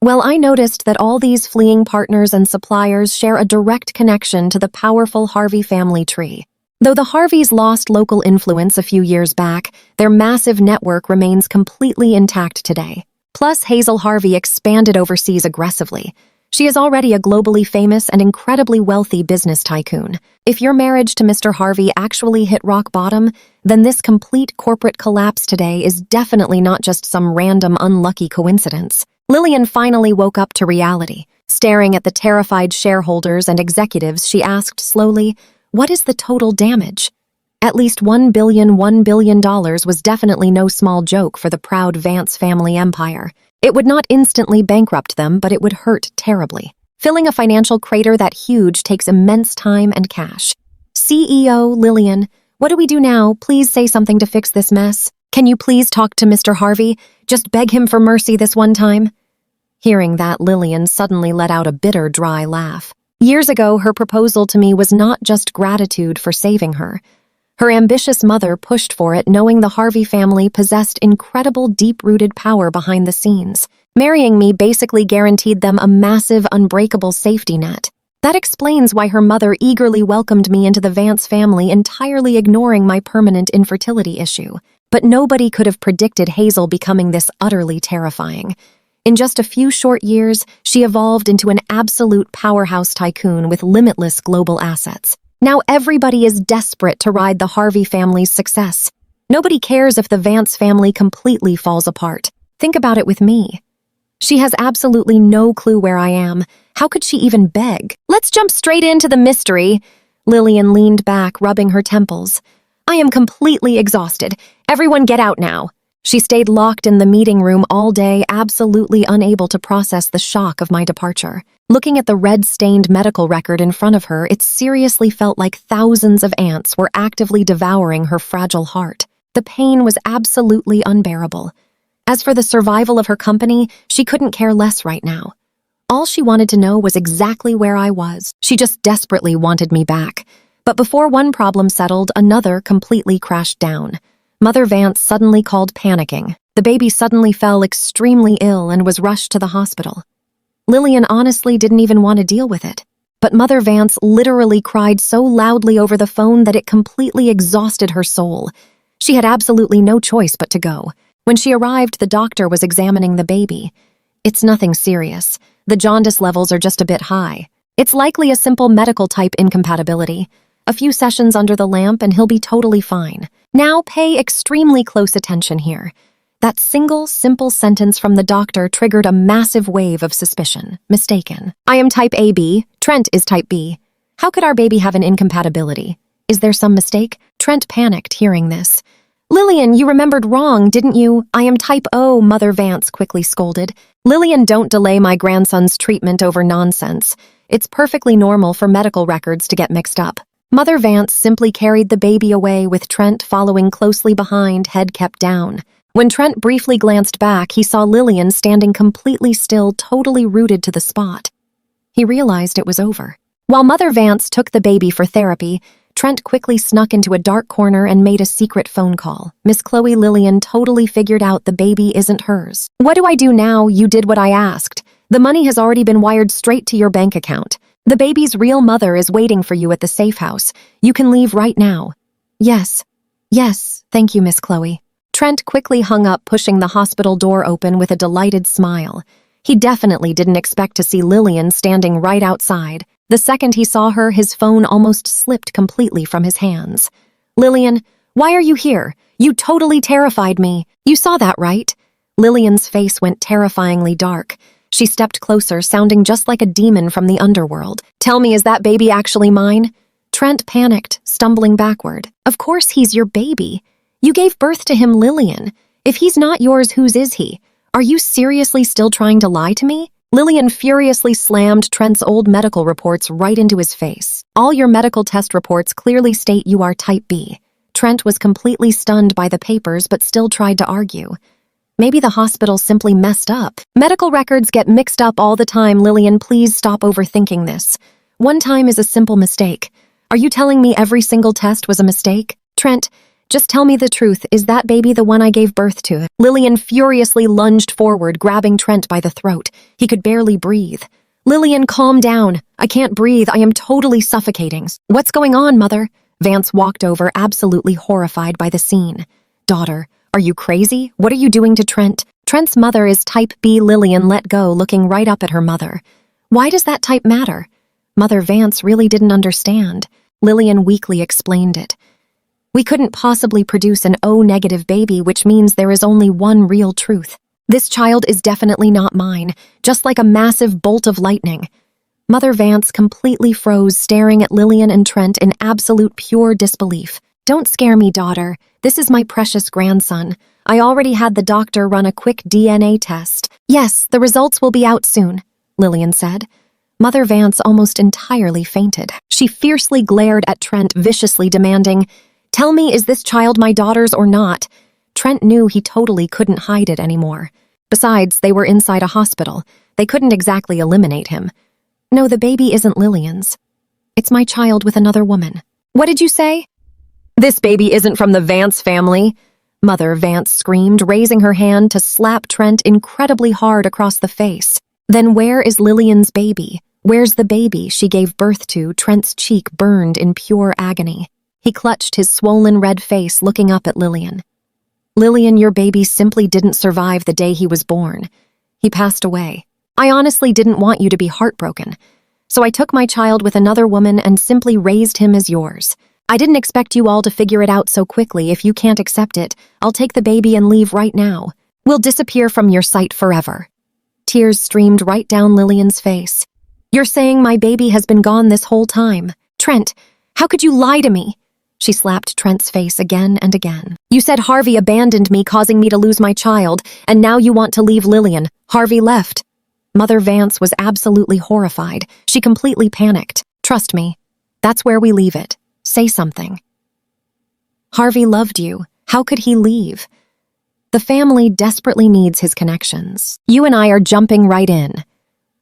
Well, I noticed that all these fleeing partners and suppliers share a direct connection to the powerful Harvey family tree. Though the Harveys lost local influence a few years back, their massive network remains completely intact today. Plus, Hazel Harvey expanded overseas aggressively. She is already a globally famous and incredibly wealthy business tycoon. If your marriage to Mr. Harvey actually hit rock bottom, then this complete corporate collapse today is definitely not just some random unlucky coincidence. Lillian finally woke up to reality. Staring at the terrified shareholders and executives, she asked slowly, what is the total damage? At least $1 billion was definitely no small joke for the proud Vance family empire. It would not instantly bankrupt them, but it would hurt terribly. Filling a financial crater that huge takes immense time and cash. CEO Lillian, what do we do now? Please say something to fix this mess. Can you please talk to Mr. Harvey? Just beg him for mercy this one time. Hearing that, Lillian suddenly let out a bitter, dry laugh. Years ago, her proposal to me was not just gratitude for saving her. Her ambitious mother pushed for it, knowing the Harvey family possessed incredible deep-rooted power behind the scenes. Marrying me basically guaranteed them a massive, unbreakable safety net. That explains why her mother eagerly welcomed me into the Vance family, entirely ignoring my permanent infertility issue. But nobody could have predicted Hazel becoming this utterly terrifying. In just a few short years, she evolved into an absolute powerhouse tycoon with limitless global assets. Now everybody is desperate to ride the Harvey family's success. Nobody cares if the Vance family completely falls apart. Think about it with me. She has absolutely no clue where I am. How could she even beg? Let's jump straight into the mystery. Lillian leaned back, rubbing her temples. I am completely exhausted. Everyone get out now. She stayed locked in the meeting room all day, absolutely unable to process the shock of my departure. Looking at the red-stained medical record in front of her, it seriously felt like thousands of ants were actively devouring her fragile heart. The pain was absolutely unbearable. As for the survival of her company, she couldn't care less right now. All she wanted to know was exactly where I was. She just desperately wanted me back. But before one problem settled, another completely crashed down. Mother Vance suddenly called panicking. The baby suddenly fell extremely ill and was rushed to the hospital. Lillian honestly didn't even want to deal with it. But Mother Vance literally cried so loudly over the phone that it completely exhausted her soul. She had absolutely no choice but to go. When she arrived, the doctor was examining the baby. It's nothing serious. The jaundice levels are just a bit high. It's likely a simple medical type incompatibility. A few sessions under the lamp and he'll be totally fine. Now pay extremely close attention here. That single, simple sentence from the doctor triggered a massive wave of suspicion. Mistaken. I am type AB. Trent is type B. How could our baby have an incompatibility? Is there some mistake? Trent panicked hearing this. Lillian, you remembered wrong, didn't you? I am type O, Mother Vance quickly scolded. Lillian, don't delay my grandson's treatment over nonsense. It's perfectly normal for medical records to get mixed up. Mother Vance simply carried the baby away with Trent following closely behind, head kept down. When Trent briefly glanced back, he saw Lillian standing completely still, totally rooted to the spot. He realized it was over. While Mother Vance took the baby for therapy, Trent quickly snuck into a dark corner and made a secret phone call. Miss Chloe Lillian totally figured out the baby isn't hers. What do I do now? You did what I asked. The money has already been wired straight to your bank account. The baby's real mother is waiting for you at the safe house. You can leave right now. Yes, thank you, Miss Chloe. Trent quickly hung up, pushing the hospital door open with a delighted smile. He definitely didn't expect to see Lillian standing right outside. The second he saw her, his phone almost slipped completely from his hands. Lillian, why are you here? You totally terrified me. You saw that, right? Lillian's face went terrifyingly dark. She stepped closer, sounding just like a demon from the underworld. Tell me, is that baby actually mine? Trent panicked, stumbling backward. Of course he's your baby. You gave birth to him, Lillian. If he's not yours, whose is he? Are you seriously still trying to lie to me? Lillian furiously slammed Trent's old medical reports right into his face. All your medical test reports clearly state you are type B. Trent was completely stunned by the papers but still tried to argue. Maybe the hospital simply messed up. Medical records get mixed up all the time, Lillian. Please stop overthinking this. One time is a simple mistake. Are you telling me every single test was a mistake? Trent, just tell me the truth. Is that baby the one I gave birth to? Lillian furiously lunged forward, grabbing Trent by the throat. He could barely breathe. Lillian, calm down. I can't breathe. I am totally suffocating. What's going on, Mother? Vance walked over, absolutely horrified by the scene. Daughter, are you crazy? What are you doing to Trent? Trent's mother is type B. Lillian let go, looking right up at her mother. Why does that type matter? Mother Vance really didn't understand. Lillian weakly explained it. We couldn't possibly produce an O-negative baby, which means there is only one real truth. This child is definitely not mine, just like a massive bolt of lightning. Mother Vance completely froze, staring at Lillian and Trent in absolute pure disbelief. Don't scare me, daughter. This is my precious grandson. I already had the doctor run a quick DNA test. Yes, the results will be out soon, Lillian said. Mother Vance almost entirely fainted. She fiercely glared at Trent, viciously demanding, "Tell me, is this child my daughter's or not?" Trent knew he totally couldn't hide it anymore. Besides, they were inside a hospital. They couldn't exactly eliminate him. No, the baby isn't Lillian's. It's my child with another woman. What did you say? This baby isn't from the Vance family. Mother Vance screamed, raising her hand to slap Trent incredibly hard across the face. Then where is Lillian's baby? Where's the baby she gave birth to? Trent's cheek burned in pure agony. He clutched his swollen red face, looking up at Lillian. Lillian, your baby simply didn't survive the day he was born. He passed away. I honestly didn't want you to be heartbroken. So I took my child with another woman and simply raised him as yours. I didn't expect you all to figure it out so quickly. If you can't accept it, I'll take the baby and leave right now. We'll disappear from your sight forever. Tears streamed right down Lillian's face. You're saying my baby has been gone this whole time? Trent, how could you lie to me? She slapped Trent's face again and again. You said Harvey abandoned me, causing me to lose my child, and now you want to leave Lillian. Harvey left. Mother Vance was absolutely horrified. She completely panicked. Trust me, that's where we leave it. Say something. Harvey loved you. How could he leave? The family desperately needs his connections. You and I are jumping right in.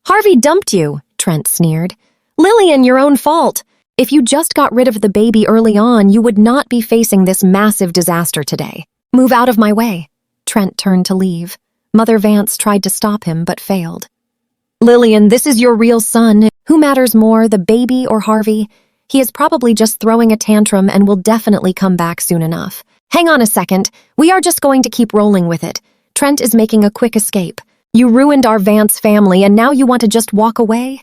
Harvey dumped you, Trent sneered. Lillian, your own fault. If you just got rid of the baby early on, you would not be facing this massive disaster today. Move out of my way. Trent turned to leave. Mother Vance tried to stop him, but failed. Lillian, this is your real son. Who matters more, the baby or Harvey? He is probably just throwing a tantrum and will definitely come back soon enough. Hang on a second. We are just going to keep rolling with it. Trent is making a quick escape. You ruined our Vance family, and now you want to just walk away?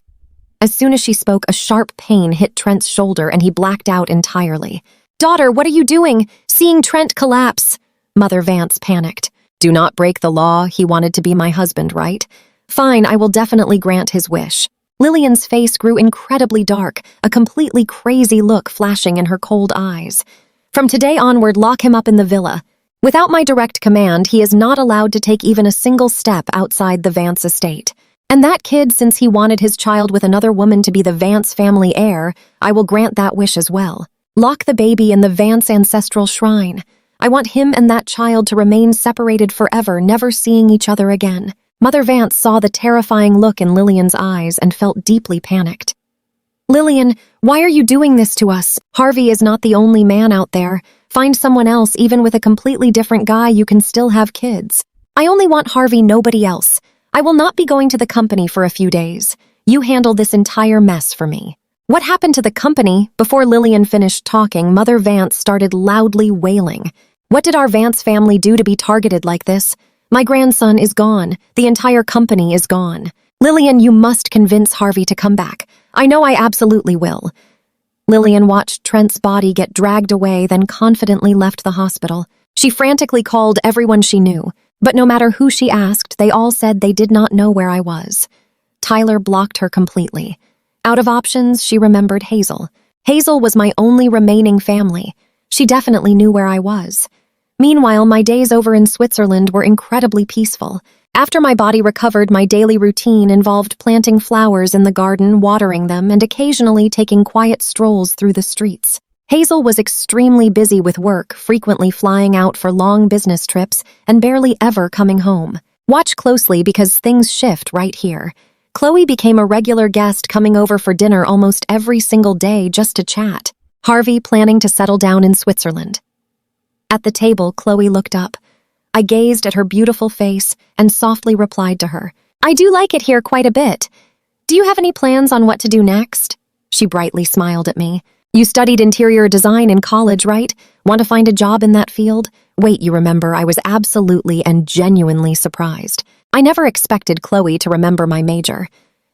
As soon as she spoke, a sharp pain hit Trent's shoulder and he blacked out entirely. Daughter, what are you doing? Seeing Trent collapse. Mother Vance panicked. Do not break the law. He wanted to be my husband, right? Fine, I will definitely grant his wish. Lillian's face grew incredibly dark, a completely crazy look flashing in her cold eyes. From today onward, lock him up in the villa. Without my direct command, he is not allowed to take even a single step outside the Vance estate. And that kid, since he wanted his child with another woman to be the Vance family heir, I will grant that wish as well. Lock the baby in the Vance ancestral shrine. I want him and that child to remain separated forever, never seeing each other again. Mother Vance saw the terrifying look in Lillian's eyes and felt deeply panicked. Lillian, why are you doing this to us? Harvey is not the only man out there. Find someone else. Even with a completely different guy, you can still have kids. I only want Harvey, nobody else. I will not be going to the company for a few days. You handle this entire mess for me. What happened to the company? Before Lillian finished talking, Mother Vance started loudly wailing. What did our Vance family do to be targeted like this? My grandson is gone. The entire company is gone. Lillian, you must convince Harvey to come back. I know I absolutely will. Lillian watched Trent's body get dragged away, then confidently left the hospital. She frantically called everyone she knew, but no matter who she asked, they all said they did not know where I was. Tyler blocked her completely. Out of options, she remembered Hazel. Hazel was my only remaining family. She definitely knew where I was. Meanwhile, my days over in Switzerland were incredibly peaceful. After my body recovered, my daily routine involved planting flowers in the garden, watering them, and occasionally taking quiet strolls through the streets. Hazel was extremely busy with work, frequently flying out for long business trips and barely ever coming home. Watch closely because things shift right here. Chloe became a regular guest, coming over for dinner almost every single day just to chat. Harvey planning to settle down in Switzerland. At the table, Chloe looked up. I gazed at her beautiful face and softly replied to her. I do like it here quite a bit. Do you have any plans on what to do next? She brightly smiled at me. You studied interior design in college, right? Want to find a job in that field? Wait, you remember, I was absolutely and genuinely surprised. I never expected Chloe to remember my major.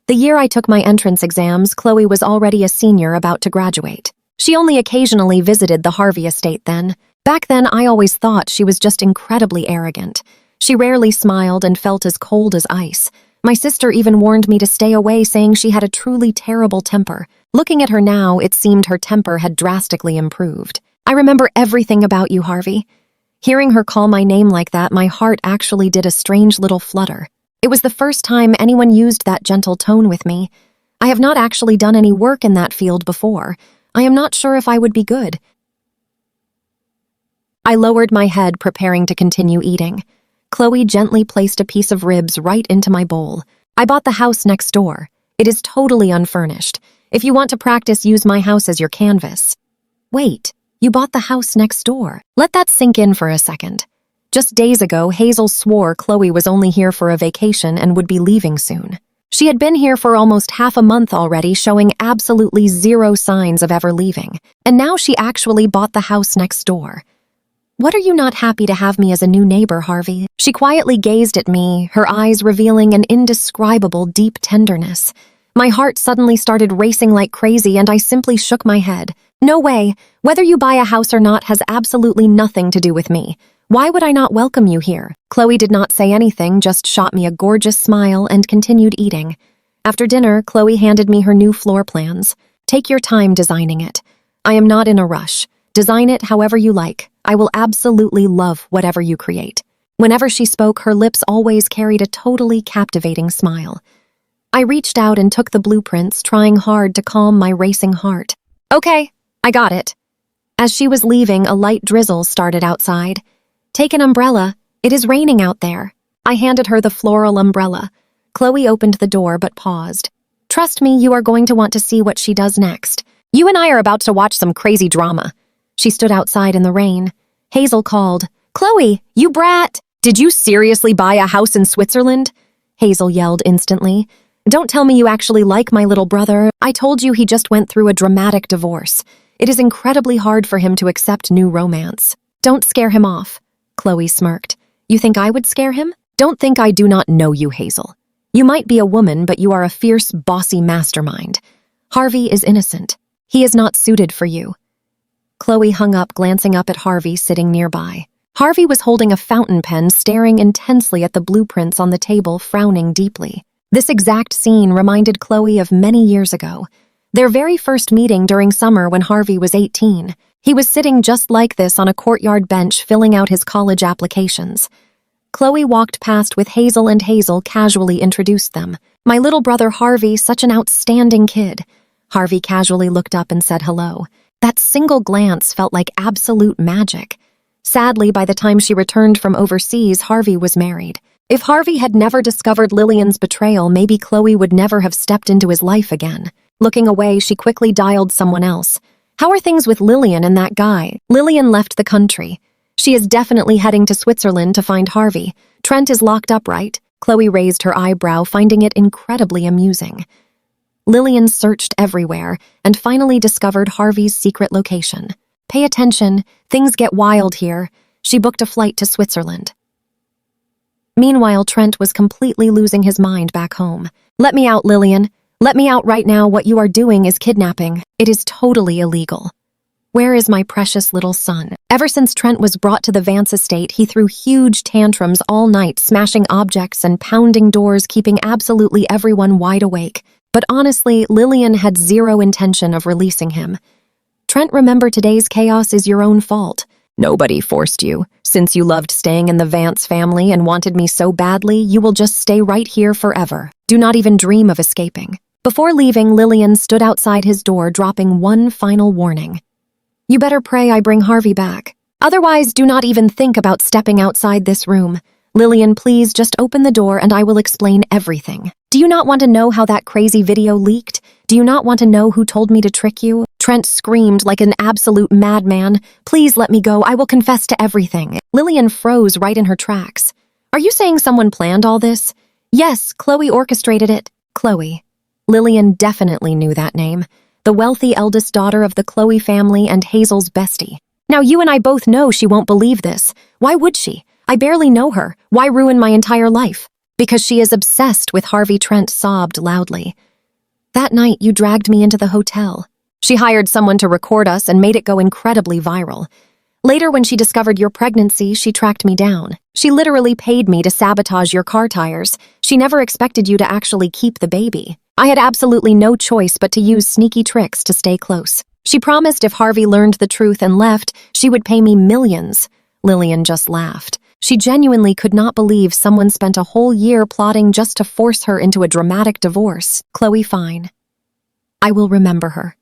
The year I took my entrance exams, Chloe was already a senior about to graduate. She only occasionally visited the Harvey estate then. Back then, I always thought she was just incredibly arrogant. She rarely smiled and felt as cold as ice. My sister even warned me to stay away, saying she had a truly terrible temper. Looking at her now, it seemed her temper had drastically improved. I remember everything about you, Harvey. Hearing her call my name like that, my heart actually did a strange little flutter. It was the first time anyone used that gentle tone with me. I have not actually done any work in that field before. I am not sure if I would be good. I lowered my head, preparing to continue eating. Chloe gently placed a piece of ribs right into my bowl. I bought the house next door. It is totally unfurnished. If you want to practice, use my house as your canvas. Wait, you bought the house next door. Let that sink in for a second. Just days ago, Hazel swore Chloe was only here for a vacation and would be leaving soon. She had been here for almost half a month already, showing absolutely zero signs of ever leaving. And now she actually bought the house next door. What are you not happy to have me as a new neighbor, Harvey? She quietly gazed at me, her eyes revealing an indescribable deep tenderness. My heart suddenly started racing like crazy, and I simply shook my head. No way. Whether you buy a house or not has absolutely nothing to do with me. Why would I not welcome you here? Chloe did not say anything, just shot me a gorgeous smile and continued eating. After dinner, Chloe handed me her new floor plans. Take your time designing it. I am not in a rush. Design it however you like. I will absolutely love whatever you create. Whenever she spoke, her lips always carried a totally captivating smile. I reached out and took the blueprints, trying hard to calm my racing heart. Okay, I got it. As she was leaving, a light drizzle started outside. Take an umbrella. It is raining out there. I handed her the floral umbrella. Chloe opened the door but paused. Trust me, you are going to want to see what she does next. You and I are about to watch some crazy drama. She stood outside in the rain. Hazel called, Chloe, you brat! Did you seriously buy a house in Switzerland? Hazel yelled instantly. Don't tell me you actually like my little brother. I told you he just went through a dramatic divorce. It is incredibly hard for him to accept new romance. Don't scare him off. Chloe smirked. You think I would scare him? Don't think I do not know you, Hazel. You might be a woman, but you are a fierce, bossy mastermind. Harvey is innocent. He is not suited for you. Chloe hung up, glancing up at Harvey sitting nearby. Harvey was holding a fountain pen, staring intensely at the blueprints on the table, frowning deeply. This exact scene reminded Chloe of many years ago. Their very first meeting during summer when Harvey was 18. He was sitting just like this on a courtyard bench, filling out his college applications. Chloe walked past with Hazel, and Hazel casually introduced them. My little brother Harvey, such an outstanding kid. Harvey casually looked up and said hello. That single glance felt like absolute magic. Sadly, by the time she returned from overseas, Harvey was married. If Harvey had never discovered Lillian's betrayal, maybe Chloe would never have stepped into his life again. Looking away, she quickly dialed someone else. How are things with Lillian and that guy? Lillian left the country. She is definitely heading to Switzerland to find Harvey. Trent is locked up, right? Chloe raised her eyebrow, finding it incredibly amusing. Lillian searched everywhere and finally discovered Harvey's secret location. Pay attention, things get wild here. She booked a flight to Switzerland. Meanwhile, Trent was completely losing his mind back home. Let me out, Lillian. Let me out right now. What you are doing is kidnapping. It is totally illegal. Where is my precious little son? Ever since Trent was brought to the Vance estate, he threw huge tantrums all night, smashing objects and pounding doors, keeping absolutely everyone wide awake. But honestly, Lillian had zero intention of releasing him. Trent, remember, today's chaos is your own fault. Nobody forced you. Since you loved staying in the Vance family and wanted me so badly, you will just stay right here forever. Do not even dream of escaping. Before leaving, Lillian stood outside his door, dropping one final warning. You better pray I bring Harvey back. Otherwise, do not even think about stepping outside this room. Lillian, please just open the door and I will explain everything. Do you not want to know how that crazy video leaked? Do you not want to know who told me to trick you? Trent screamed like an absolute madman. Please let me go. I will confess to everything. Lillian froze right in her tracks. Are you saying someone planned all this? Yes, Chloe orchestrated it. Chloe. Lillian definitely knew that name. The wealthy eldest daughter of the Chloe family and Hazel's bestie. Now you and I both know she won't believe this. Why would she? I barely know her. Why ruin my entire life? Because she is obsessed with Harvey. Trent sobbed loudly. That night you dragged me into the hotel. She hired someone to record us and made it go incredibly viral. Later, when she discovered your pregnancy, she tracked me down. She literally paid me to sabotage your car tires. She never expected you to actually keep the baby. I had absolutely no choice but to use sneaky tricks to stay close. She promised if Harvey learned the truth and left, she would pay me millions. Lillian just laughed. She genuinely could not believe someone spent a whole year plotting just to force her into a dramatic divorce. Chloe, fine. I will remember her.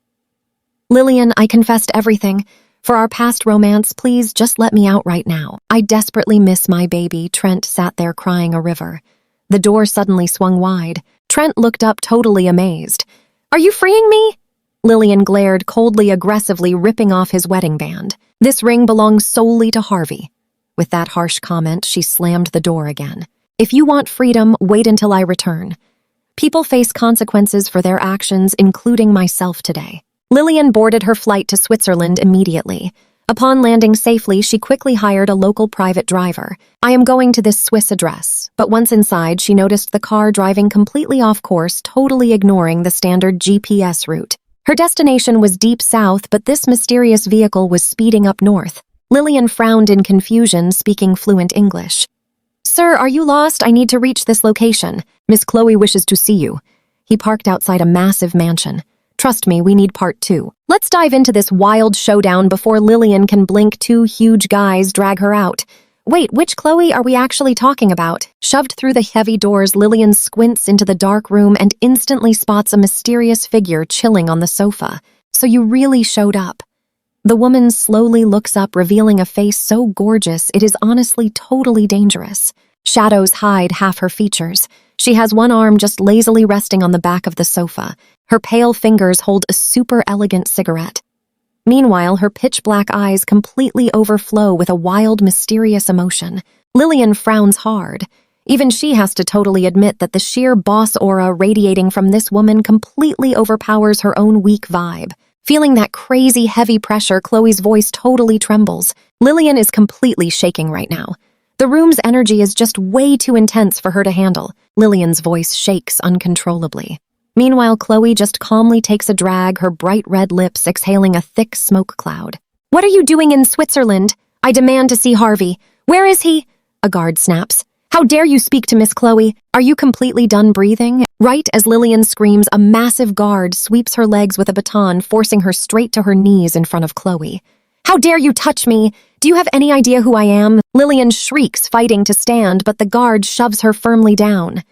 Lillian, I confessed everything. For our past romance, please just let me out right now. I desperately miss my baby. Trent sat there crying a river. The door suddenly swung wide. Trent looked up, totally amazed. Are you freeing me? Lillian glared coldly, aggressively ripping off his wedding band. This ring belongs solely to Harvey. With that harsh comment, she slammed the door again. If you want freedom, wait until I return. People face consequences for their actions, including myself today. Lillian boarded her flight to Switzerland immediately. Upon landing safely, she quickly hired a local private driver. I am going to this Swiss address, but once inside, she noticed the car driving completely off course, totally ignoring the standard GPS route. Her destination was deep south, but this mysterious vehicle was speeding up north. Lillian frowned in confusion, speaking fluent English. Sir, are you lost? I need to reach this location. Miss Chloe wishes to see you. He parked outside a massive mansion. Trust me, we need part 2. Let's dive into this wild showdown before Lillian can blink. Two huge guys drag her out. Wait, which Chloe are we actually talking about? Shoved through the heavy doors, Lillian squints into the dark room and instantly spots a mysterious figure chilling on the sofa. So you really showed up. The woman slowly looks up, revealing a face so gorgeous it is honestly totally dangerous. Shadows hide half her features. She has one arm just lazily resting on the back of the sofa. Her pale fingers hold a super elegant cigarette. Meanwhile, her pitch-black eyes completely overflow with a wild, mysterious emotion. Lillian frowns hard. Even she has to totally admit that the sheer boss aura radiating from this woman completely overpowers her own weak vibe. Feeling that crazy, heavy pressure, Chloe's voice totally trembles. Lillian is completely shaking right now. The room's energy is just way too intense for her to handle. Lillian's voice shakes uncontrollably. Meanwhile, Chloe just calmly takes a drag, her bright red lips exhaling a thick smoke cloud. What are you doing in Switzerland? I demand to see Harvey. Where is he? A guard snaps. How dare you speak to Miss Chloe? Are you completely done breathing? Right as Lillian screams, a massive guard sweeps her legs with a baton, forcing her straight to her knees in front of Chloe. How dare you touch me? Do you have any idea who I am? Lillian shrieks, fighting to stand, but the guard shoves her firmly down.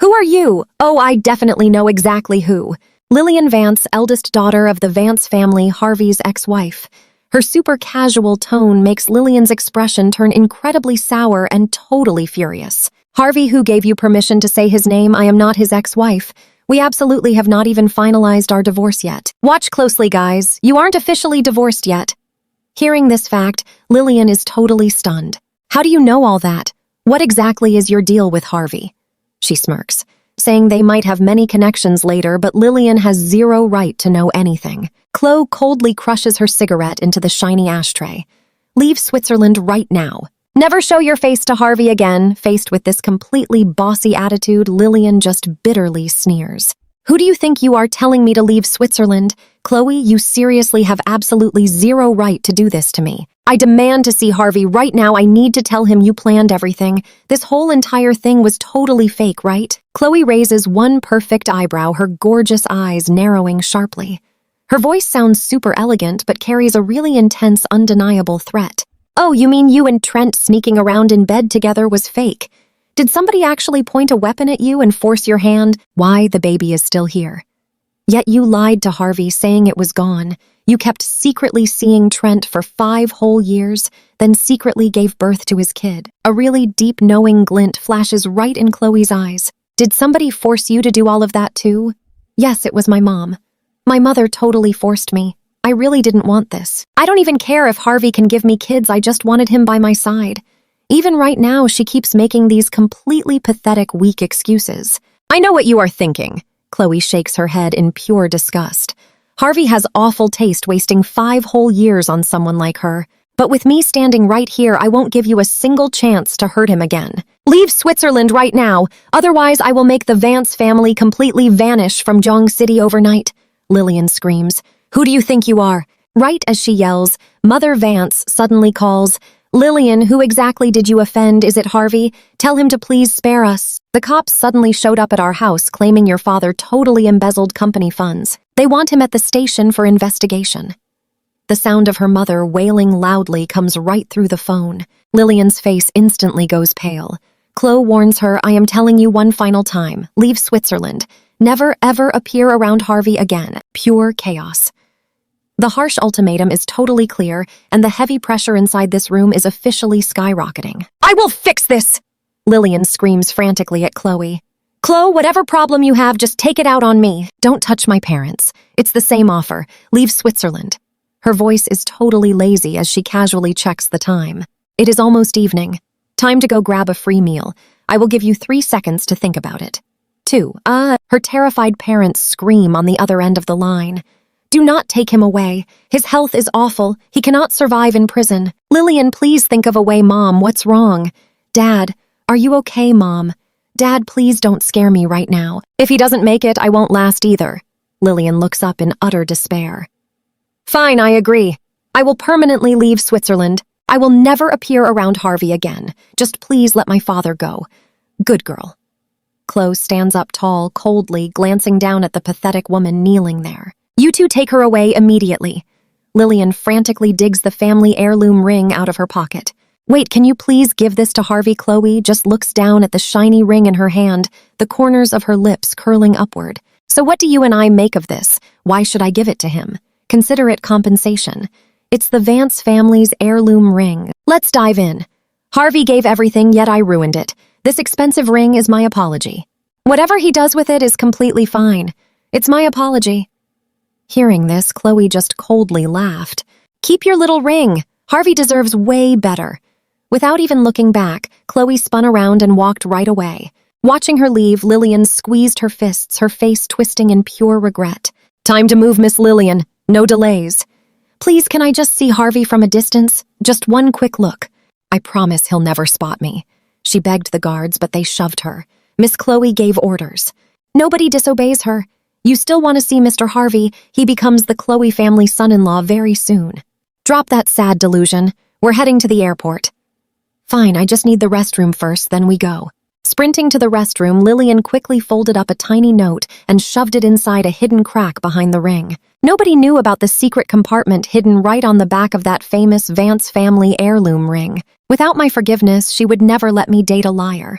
Who are you? Oh, I definitely know exactly who. Lillian Vance, eldest daughter of the Vance family, Harvey's ex-wife. Her super casual tone makes Lillian's expression turn incredibly sour and totally furious. Harvey, who gave you permission to say his name? I am not his ex-wife. We absolutely have not even finalized our divorce yet. Watch closely, guys. You aren't officially divorced yet. Hearing this fact, Lillian is totally stunned. How do you know all that? What exactly is your deal with Harvey? She smirks, saying they might have many connections later, but Lillian has zero right to know anything. Chloe coldly crushes her cigarette into the shiny ashtray. Leave Switzerland right now. Never show your face to Harvey again. Faced with this completely bossy attitude, Lillian just bitterly sneers. Who do you think you are telling me to leave Switzerland? Chloe, you seriously have absolutely zero right to do this to me. I demand to see Harvey right now. I need to tell him you planned everything. This whole entire thing was totally fake, right? Chloe raises one perfect eyebrow, her gorgeous eyes narrowing sharply. Her voice sounds super elegant, but carries a really intense, undeniable threat. Oh, you mean you and Trent sneaking around in bed together was fake? Did somebody actually point a weapon at you and force your hand? Why, the baby is still here. Yet you lied to Harvey, saying it was gone. You kept secretly seeing Trent for 5 whole years, then secretly gave birth to his kid. A really deep, knowing glint flashes right in Chloe's eyes. Did somebody force you to do all of that too? Yes, it was my mom. My mother totally forced me. I really didn't want this. I don't even care if Harvey can give me kids, I just wanted him by my side. Even right now, she keeps making these completely pathetic, weak excuses. I know what you are thinking. Chloe shakes her head in pure disgust. Harvey has awful taste wasting 5 whole years on someone like her. But with me standing right here, I won't give you a single chance to hurt him again. Leave Switzerland right now, otherwise I will make the Vance family completely vanish from Jong City overnight. Lillian screams. Who do you think you are? Right as she yells, Mother Vance suddenly calls, Lillian, who exactly did you offend? Is it Harvey? Tell him to please spare us. The cops suddenly showed up at our house claiming your father totally embezzled company funds. They want him at the station for investigation. The sound of her mother wailing loudly comes right through the phone. Lillian's face instantly goes pale. Chloe warns her, I am telling you one final time. Leave Switzerland. Never, ever appear around Harvey again. Pure chaos. The harsh ultimatum is totally clear, and the heavy pressure inside this room is officially skyrocketing. I will fix this! Lillian screams frantically at Chloe. Chloe, whatever problem you have, just take it out on me. Don't touch my parents. It's the same offer. Leave Switzerland. Her voice is totally lazy as she casually checks the time. It is almost evening. Time to go grab a free meal. I will give you 3 seconds to think about it. 2. Her terrified parents scream on the other end of the line. Do not take him away. His health is awful. He cannot survive in prison. Lillian, please think of a way, Mom. What's wrong? Dad, are you okay, Mom? Dad, please don't scare me right now. If he doesn't make it, I won't last either. Lillian looks up in utter despair. Fine, I agree. I will permanently leave Switzerland. I will never appear around Harvey again. Just please let my father go. Good girl. Chloe stands up tall, coldly, glancing down at the pathetic woman kneeling there. You two take her away immediately. Lillian frantically digs the family heirloom ring out of her pocket. Wait, can you please give this to Harvey? Chloe just looks down at the shiny ring in her hand, the corners of her lips curling upward. So what do you and I make of this? Why should I give it to him? Consider it compensation. It's the Vance family's heirloom ring. Let's dive in. Harvey gave everything, yet I ruined it. This expensive ring is my apology. Whatever he does with it is completely fine. It's my apology. Hearing this, Chloe just coldly laughed. Keep your little ring. Harvey deserves way better. Without even looking back, Chloe spun around and walked right away. Watching her leave, Lillian squeezed her fists, her face twisting in pure regret. Time to move, Miss Lillian. No delays. Please, can I just see Harvey from a distance? Just one quick look. I promise he'll never spot me. She begged the guards, but they shoved her. Miss Chloe gave orders. Nobody disobeys her. You still want to see Mr. Harvey, he becomes the Chloe family son-in-law very soon. Drop that sad delusion. We're heading to the airport. Fine, I just need the restroom first, then we go. Sprinting to the restroom, Lillian quickly folded up a tiny note and shoved it inside a hidden crack behind the ring. Nobody knew about the secret compartment hidden right on the back of that famous Vance family heirloom ring. Without my forgiveness, she would never let me date a liar.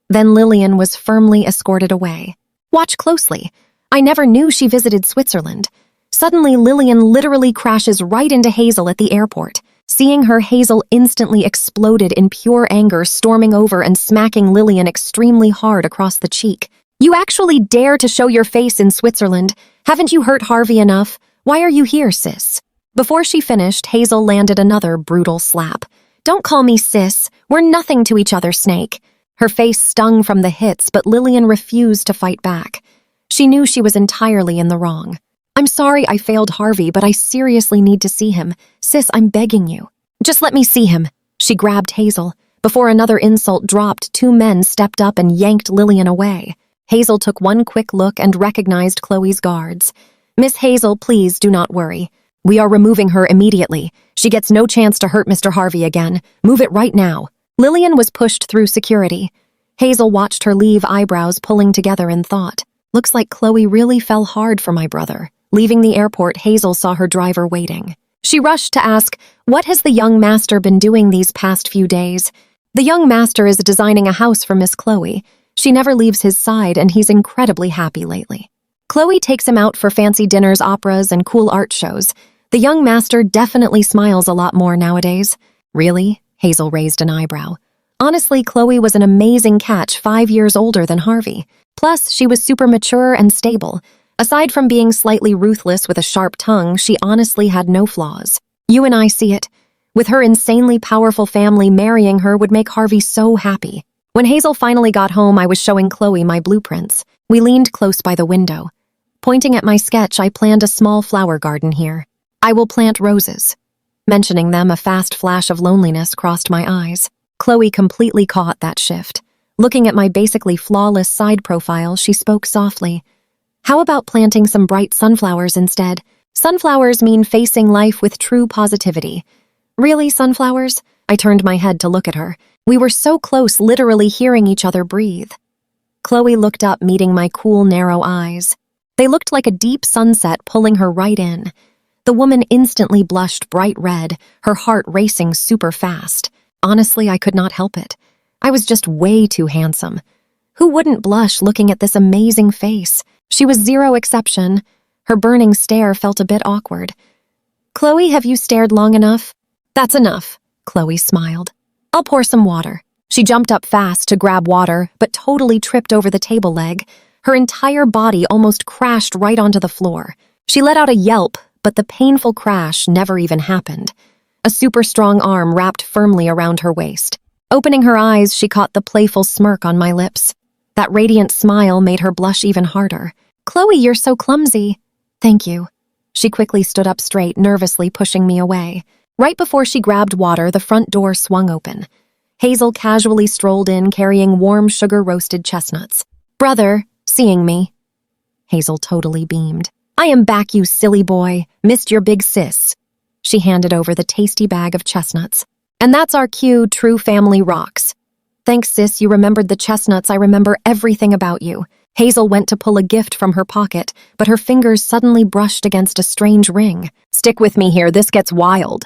Then Lillian was firmly escorted away. Watch closely. I never knew she visited Switzerland. Suddenly, Lillian literally crashes right into Hazel at the airport. Seeing her, Hazel instantly exploded in pure anger, storming over and smacking Lillian extremely hard across the cheek. You actually dare to show your face in Switzerland? Haven't you hurt Harvey enough? Why are you here, sis? Before she finished, Hazel landed another brutal slap. Don't call me sis. We're nothing to each other, Snake. Her face stung from the hits, but Lillian refused to fight back. She knew she was entirely in the wrong. I'm sorry I failed Harvey, but I seriously need to see him. Sis, I'm begging you. Just let me see him. She grabbed Hazel. Before another insult dropped, 2 men stepped up and yanked Lillian away. Hazel took one quick look and recognized Chloe's guards. "Miss Hazel, please do not worry. We are removing her immediately. She gets no chance to hurt Mr. Harvey again. Move it right now." Lillian was pushed through security. Hazel watched her leave, eyebrows pulling together in thought. Looks like Chloe really fell hard for my brother. Leaving the airport, Hazel saw her driver waiting. She rushed to ask, "What has the young master been doing these past few days?" "The young master is designing a house for Miss Chloe. She never leaves his side and he's incredibly happy lately. Chloe takes him out for fancy dinners, operas, and cool art shows. The young master definitely smiles a lot more nowadays." "Really?" Hazel raised an eyebrow. Honestly, Chloe was an amazing catch, 5 years older than Harvey. Plus, she was super mature and stable. Aside from being slightly ruthless with a sharp tongue, she honestly had no flaws. You and I see it. With her insanely powerful family, marrying her would make Harvey so happy. When Hazel finally got home, I was showing Chloe my blueprints. We leaned close by the window. Pointing at my sketch, I planned a small flower garden here. "I will plant roses." Mentioning them, a fast flash of loneliness crossed my eyes. Chloe completely caught that shift. Looking at my basically flawless side profile, she spoke softly. "How about planting some bright sunflowers instead? Sunflowers mean facing life with true positivity." "Really, sunflowers?" I turned my head to look at her. We were so close, literally hearing each other breathe. Chloe looked up, meeting my cool, narrow eyes. They looked like a deep sunset, pulling her right in. The woman instantly blushed bright red, her heart racing super fast. Honestly, I could not help it. I was just way too handsome. Who wouldn't blush looking at this amazing face? She was zero exception. Her burning stare felt a bit awkward. "Chloe, have you stared long enough?" "That's enough," Chloe smiled. "I'll pour some water." She jumped up fast to grab water, but totally tripped over the table leg. Her entire body almost crashed right onto the floor. She let out a yelp, but the painful crash never even happened. A super strong arm wrapped firmly around her waist. Opening her eyes, she caught the playful smirk on my lips. That radiant smile made her blush even harder. "Chloe, you're so clumsy." "Thank you." She quickly stood up straight, nervously pushing me away. Right before she grabbed water, the front door swung open. Hazel casually strolled in, carrying warm sugar-roasted chestnuts. "Brother," seeing me. Hazel totally beamed. "I am back, you silly boy. Missed your big sis." She handed over the tasty bag of chestnuts. "And that's our cue, true family rocks." "Thanks, sis, you remembered the chestnuts. I remember everything about you." Hazel went to pull a gift from her pocket, but her fingers suddenly brushed against a strange ring. "Stick with me here, this gets wild."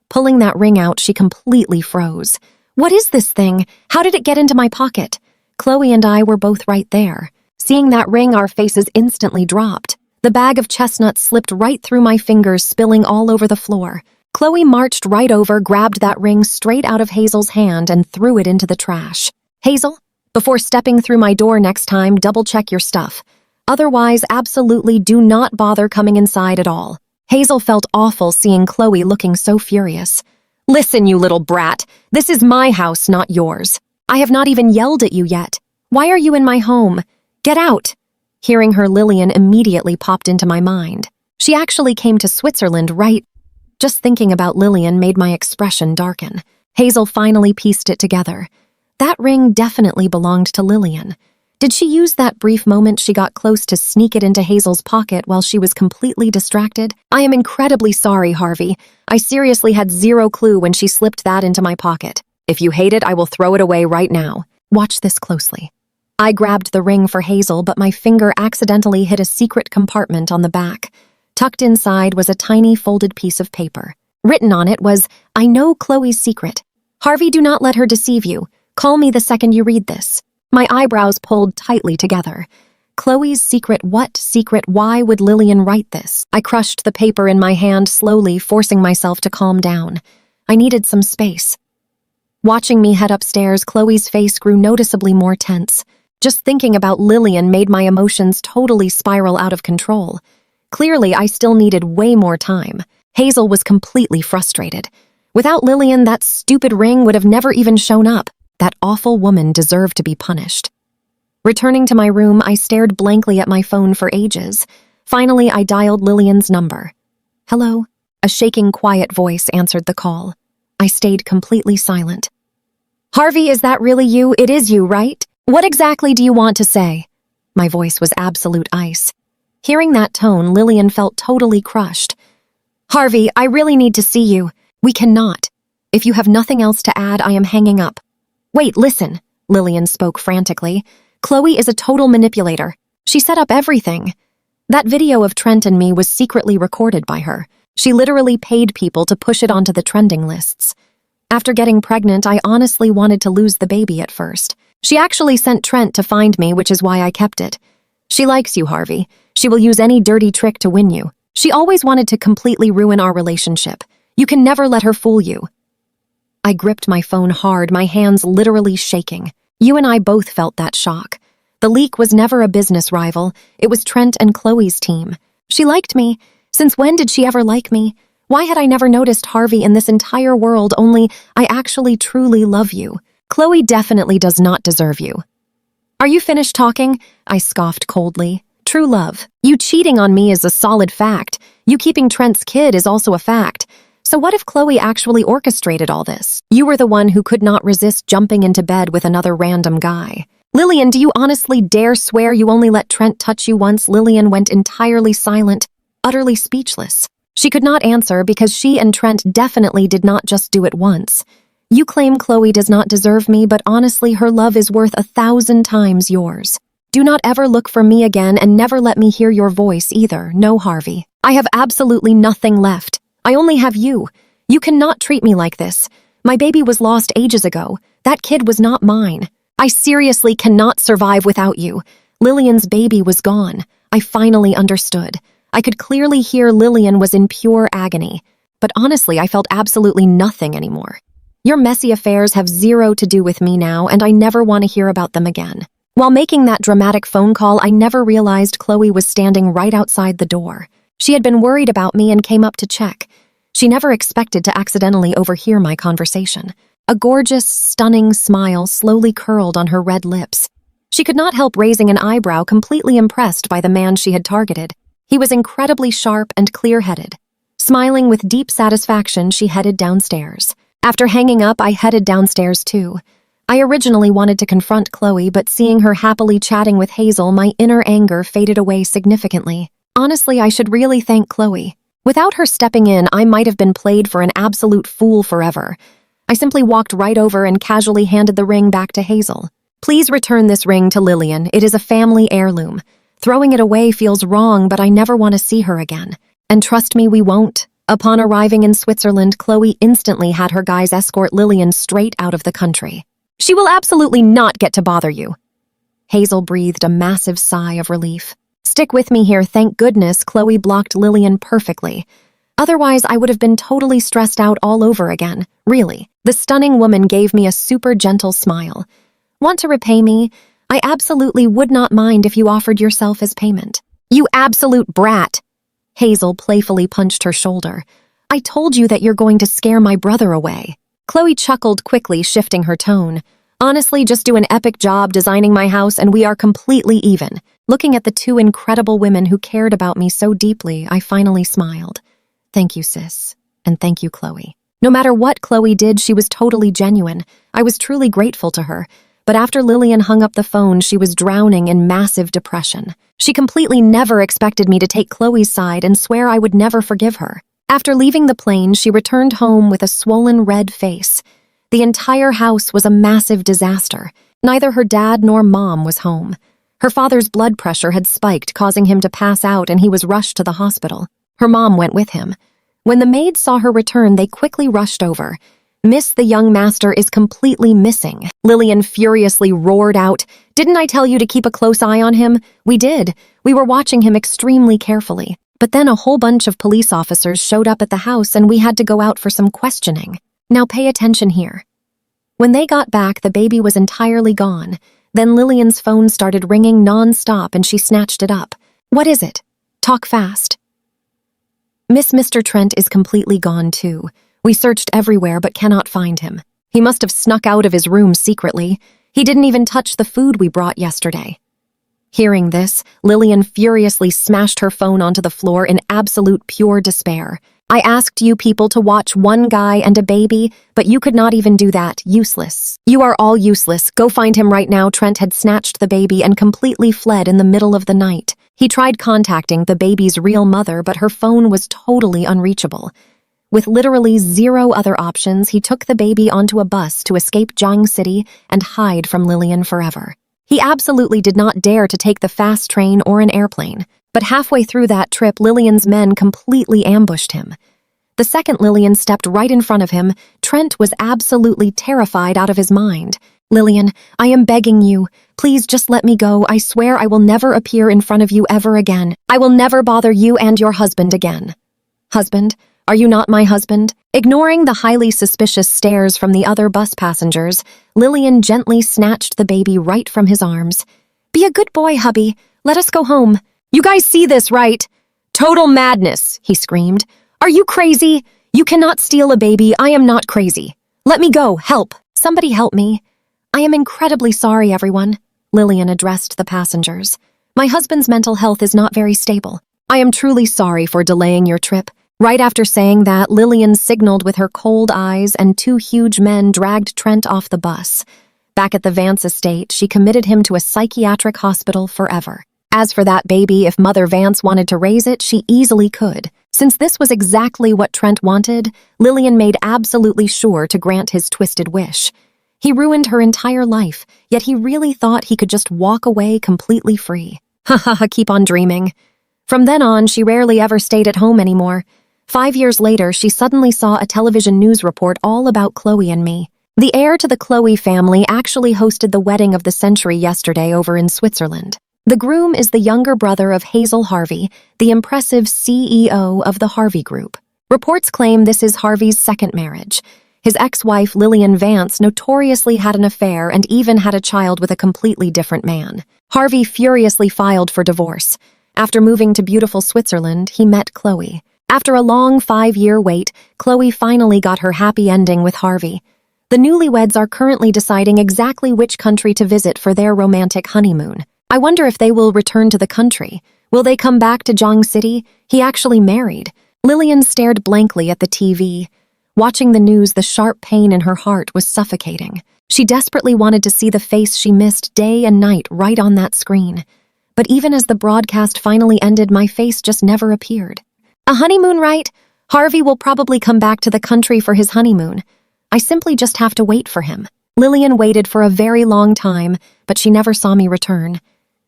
Pulling that ring out, she completely froze. "What is this thing? How did it get into my pocket?" Chloe and I were both right there. Seeing that ring, our faces instantly dropped. The bag of chestnuts slipped right through my fingers, spilling all over the floor. Chloe marched right over, grabbed that ring straight out of Hazel's hand, and threw it into the trash. "Hazel, before stepping through my door next time, double-check your stuff. Otherwise, absolutely do not bother coming inside at all." Hazel felt awful seeing Chloe looking so furious. "Listen, you little brat. This is my house, not yours. I have not even yelled at you yet. Why are you in my home? Get out." Hearing her, Lillian immediately popped into my mind. She actually came to Switzerland, right? Just thinking about Lillian made my expression darken. Hazel finally pieced it together. That ring definitely belonged to Lillian. Did she use that brief moment she got close to sneak it into Hazel's pocket while she was completely distracted? "I am incredibly sorry, Harvey. I seriously had zero clue when she slipped that into my pocket. If you hate it, I will throw it away right now. Watch this closely." I grabbed the ring for Hazel, but my finger accidentally hit a secret compartment on the back. Tucked inside was a tiny folded piece of paper. Written on it was, "I know Chloe's secret. Harvey, do not let her deceive you. Call me the second you read this." My eyebrows pulled tightly together. Chloe's secret? What secret? Why would Lillian write this? I crushed the paper in my hand slowly, forcing myself to calm down. I needed some space. Watching me head upstairs, Chloe's face grew noticeably more tense. Just thinking about Lillian made my emotions totally spiral out of control. Clearly, I still needed way more time. Hazel was completely frustrated. Without Lillian, that stupid ring would have never even shown up. That awful woman deserved to be punished. Returning to my room, I stared blankly at my phone for ages. Finally, I dialed Lillian's number. "Hello?" A shaking, quiet voice answered the call. I stayed completely silent. "Harvey, is that really you? It is you, right? What exactly do you want to say?" My voice was absolute ice. Hearing that tone, Lillian felt totally crushed. Harvey, I really need to see you. We cannot. If you have nothing else to add, I am hanging up. Wait, listen, Lillian spoke frantically. Chloe is a total manipulator. She set up everything. That video of Trent and me was secretly recorded by her. She literally paid people to push it onto the trending lists. After getting pregnant, I honestly wanted to lose the baby at first. She actually sent Trent to find me, which is why I kept it. She likes you, Harvey. She will use any dirty trick to win you. She always wanted to completely ruin our relationship. You can never let her fool you. I gripped my phone hard, my hands literally shaking. You and I both felt that shock. The leak was never a business rival. It was Trent and Chloe's team. She liked me. Since when did she ever like me? Why had I never noticed Harvey in this entire world, only I actually truly love you? Chloe definitely does not deserve you. Are you finished talking? I scoffed coldly. True love. You cheating on me is a solid fact. You keeping Trent's kid is also a fact. So what if Chloe actually orchestrated all this? You were the one who could not resist jumping into bed with another random guy. Lillian, do you honestly dare swear you only let Trent touch you once? Lillian went entirely silent, utterly speechless. She could not answer because she and Trent definitely did not just do it once. You claim Chloe does not deserve me, but honestly, her love is worth 1,000 times yours. Do not ever look for me again and never let me hear your voice either. No, Harvey. I have absolutely nothing left. I only have you. You cannot treat me like this. My baby was lost ages ago. That kid was not mine. I seriously cannot survive without you. Lillian's baby was gone. I finally understood. I could clearly hear Lillian was in pure agony. But honestly, I felt absolutely nothing anymore. Your messy affairs have zero to do with me now, and I never want to hear about them again. While making that dramatic phone call, I never realized Chloe was standing right outside the door. She had been worried about me and came up to check. She never expected to accidentally overhear my conversation. A gorgeous, stunning smile slowly curled on her red lips. She could not help raising an eyebrow, completely impressed by the man she had targeted. He was incredibly sharp and clear-headed. Smiling with deep satisfaction, she headed downstairs. After hanging up, I headed downstairs too. I originally wanted to confront Chloe, but seeing her happily chatting with Hazel, my inner anger faded away significantly. Honestly, I should really thank Chloe. Without her stepping in, I might have been played for an absolute fool forever. I simply walked right over and casually handed the ring back to Hazel. Please return this ring to Lillian. It is a family heirloom. Throwing it away feels wrong, but I never want to see her again. And trust me, we won't. Upon arriving in Switzerland, Chloe instantly had her guys escort Lillian straight out of the country. She will absolutely not get to bother you. Hazel breathed a massive sigh of relief. Stick with me here, thank goodness Chloe blocked Lillian perfectly. Otherwise, I would have been totally stressed out all over again. Really. The stunning woman gave me a super gentle smile. Want to repay me? I absolutely would not mind if you offered yourself as payment. You absolute brat! Hazel playfully punched her shoulder. I told you that you're going to scare my brother away. Chloe chuckled quickly, shifting her tone. Honestly, just do an epic job designing my house and we are completely even. Looking at the two incredible women who cared about me so deeply, I finally smiled. Thank you, sis. And thank you, Chloe. No matter what Chloe did, she was totally genuine. I was truly grateful to her. But after Lillian hung up the phone, she was drowning in massive depression. She completely never expected me to take Chloe's side and swear I would never forgive her. After leaving the plane, she returned home with a swollen red face. The entire house was a massive disaster. Neither her dad nor mom was home. Her father's blood pressure had spiked, causing him to pass out, and he was rushed to the hospital. Her mom went with him. When the maids saw her return, they quickly rushed over. Miss, the young master is completely missing. Lillian furiously roared out, Didn't I tell you to keep a close eye on him? We did. We were watching him extremely carefully. But then a whole bunch of police officers showed up at the house and we had to go out for some questioning. Now pay attention here. When they got back, the baby was entirely gone. Then Lillian's phone started ringing non-stop and she snatched it up. What is it? Talk fast. Mr. Trent is completely gone too. We searched everywhere but cannot find him. He must have snuck out of his room secretly. He didn't even touch the food we brought yesterday. Hearing this, Lillian furiously smashed her phone onto the floor in absolute pure despair. I asked you people to watch one guy and a baby, but you could not even do that. Useless. You are all useless. Go find him right now." Trent had snatched the baby and completely fled in the middle of the night. He tried contacting the baby's real mother, but her phone was totally unreachable. With literally zero other options, he took the baby onto a bus to escape Jiang City and hide from Lillian forever. He absolutely did not dare to take the fast train or an airplane. But halfway through that trip, Lillian's men completely ambushed him. The second Lillian stepped right in front of him, Trent was absolutely terrified out of his mind. "Lillian, I am begging you. Please just let me go. I swear I will never appear in front of you ever again. I will never bother you and your husband again." "Husband? Are you not my husband?" Ignoring the highly suspicious stares from the other bus passengers, Lillian gently snatched the baby right from his arms. "Be a good boy, hubby. Let us go home." "You guys see this, right? Total madness," he screamed. "Are you crazy? You cannot steal a baby. I am not crazy. Let me go. Help. Somebody help me." "I am incredibly sorry, everyone," Lillian addressed the passengers. "My husband's mental health is not very stable. I am truly sorry for delaying your trip." Right after saying that, Lillian signaled with her cold eyes and two huge men dragged Trent off the bus. Back at the Vance estate, she committed him to a psychiatric hospital forever. As for that baby, if Mother Vance wanted to raise it, she easily could. Since this was exactly what Trent wanted, Lillian made absolutely sure to grant his twisted wish. He ruined her entire life, yet he really thought he could just walk away completely free. Ha ha ha, keep on dreaming. From then on, she rarely ever stayed at home anymore. 5 years later, she suddenly saw a television news report all about Chloe and me. The heir to the Chloe family actually hosted the wedding of the century yesterday over in Switzerland. The groom is the younger brother of Hazel Harvey, the impressive CEO of the Harvey Group. Reports claim this is Harvey's second marriage. His ex-wife Lillian Vance notoriously had an affair and even had a child with a completely different man. Harvey furiously filed for divorce. After moving to beautiful Switzerland, he met Chloe. After a long 5-year wait, Chloe finally got her happy ending with Harvey. The newlyweds are currently deciding exactly which country to visit for their romantic honeymoon. I wonder if they will return to the country. Will they come back to Jiang City? He actually married. Lillian stared blankly at the TV. Watching the news, the sharp pain in her heart was suffocating. She desperately wanted to see the face she missed day and night right on that screen. But even as the broadcast finally ended, my face just never appeared. A honeymoon, right? Harvey will probably come back to the country for his honeymoon. I simply just have to wait for him. Lillian waited for a very long time, but she never saw me return.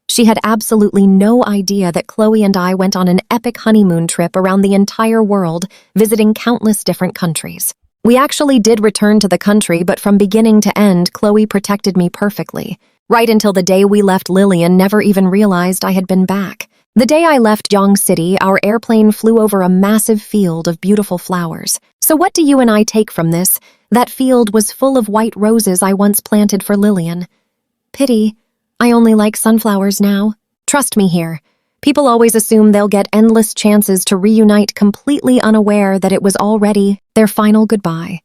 She had absolutely no idea that Chloe and I went on an epic honeymoon trip around the entire world, visiting countless different countries. We actually did return to the country, but from beginning to end, Chloe protected me perfectly. Right until the day we left, Lillian never even realized I had been back. The day I left Jiang City, our airplane flew over a massive field of beautiful flowers. So what do you and I take from this? That field was full of white roses I once planted for Lillian. Pity. I only like sunflowers now. Trust me here. People always assume they'll get endless chances to reunite completely unaware that it was already their final goodbye.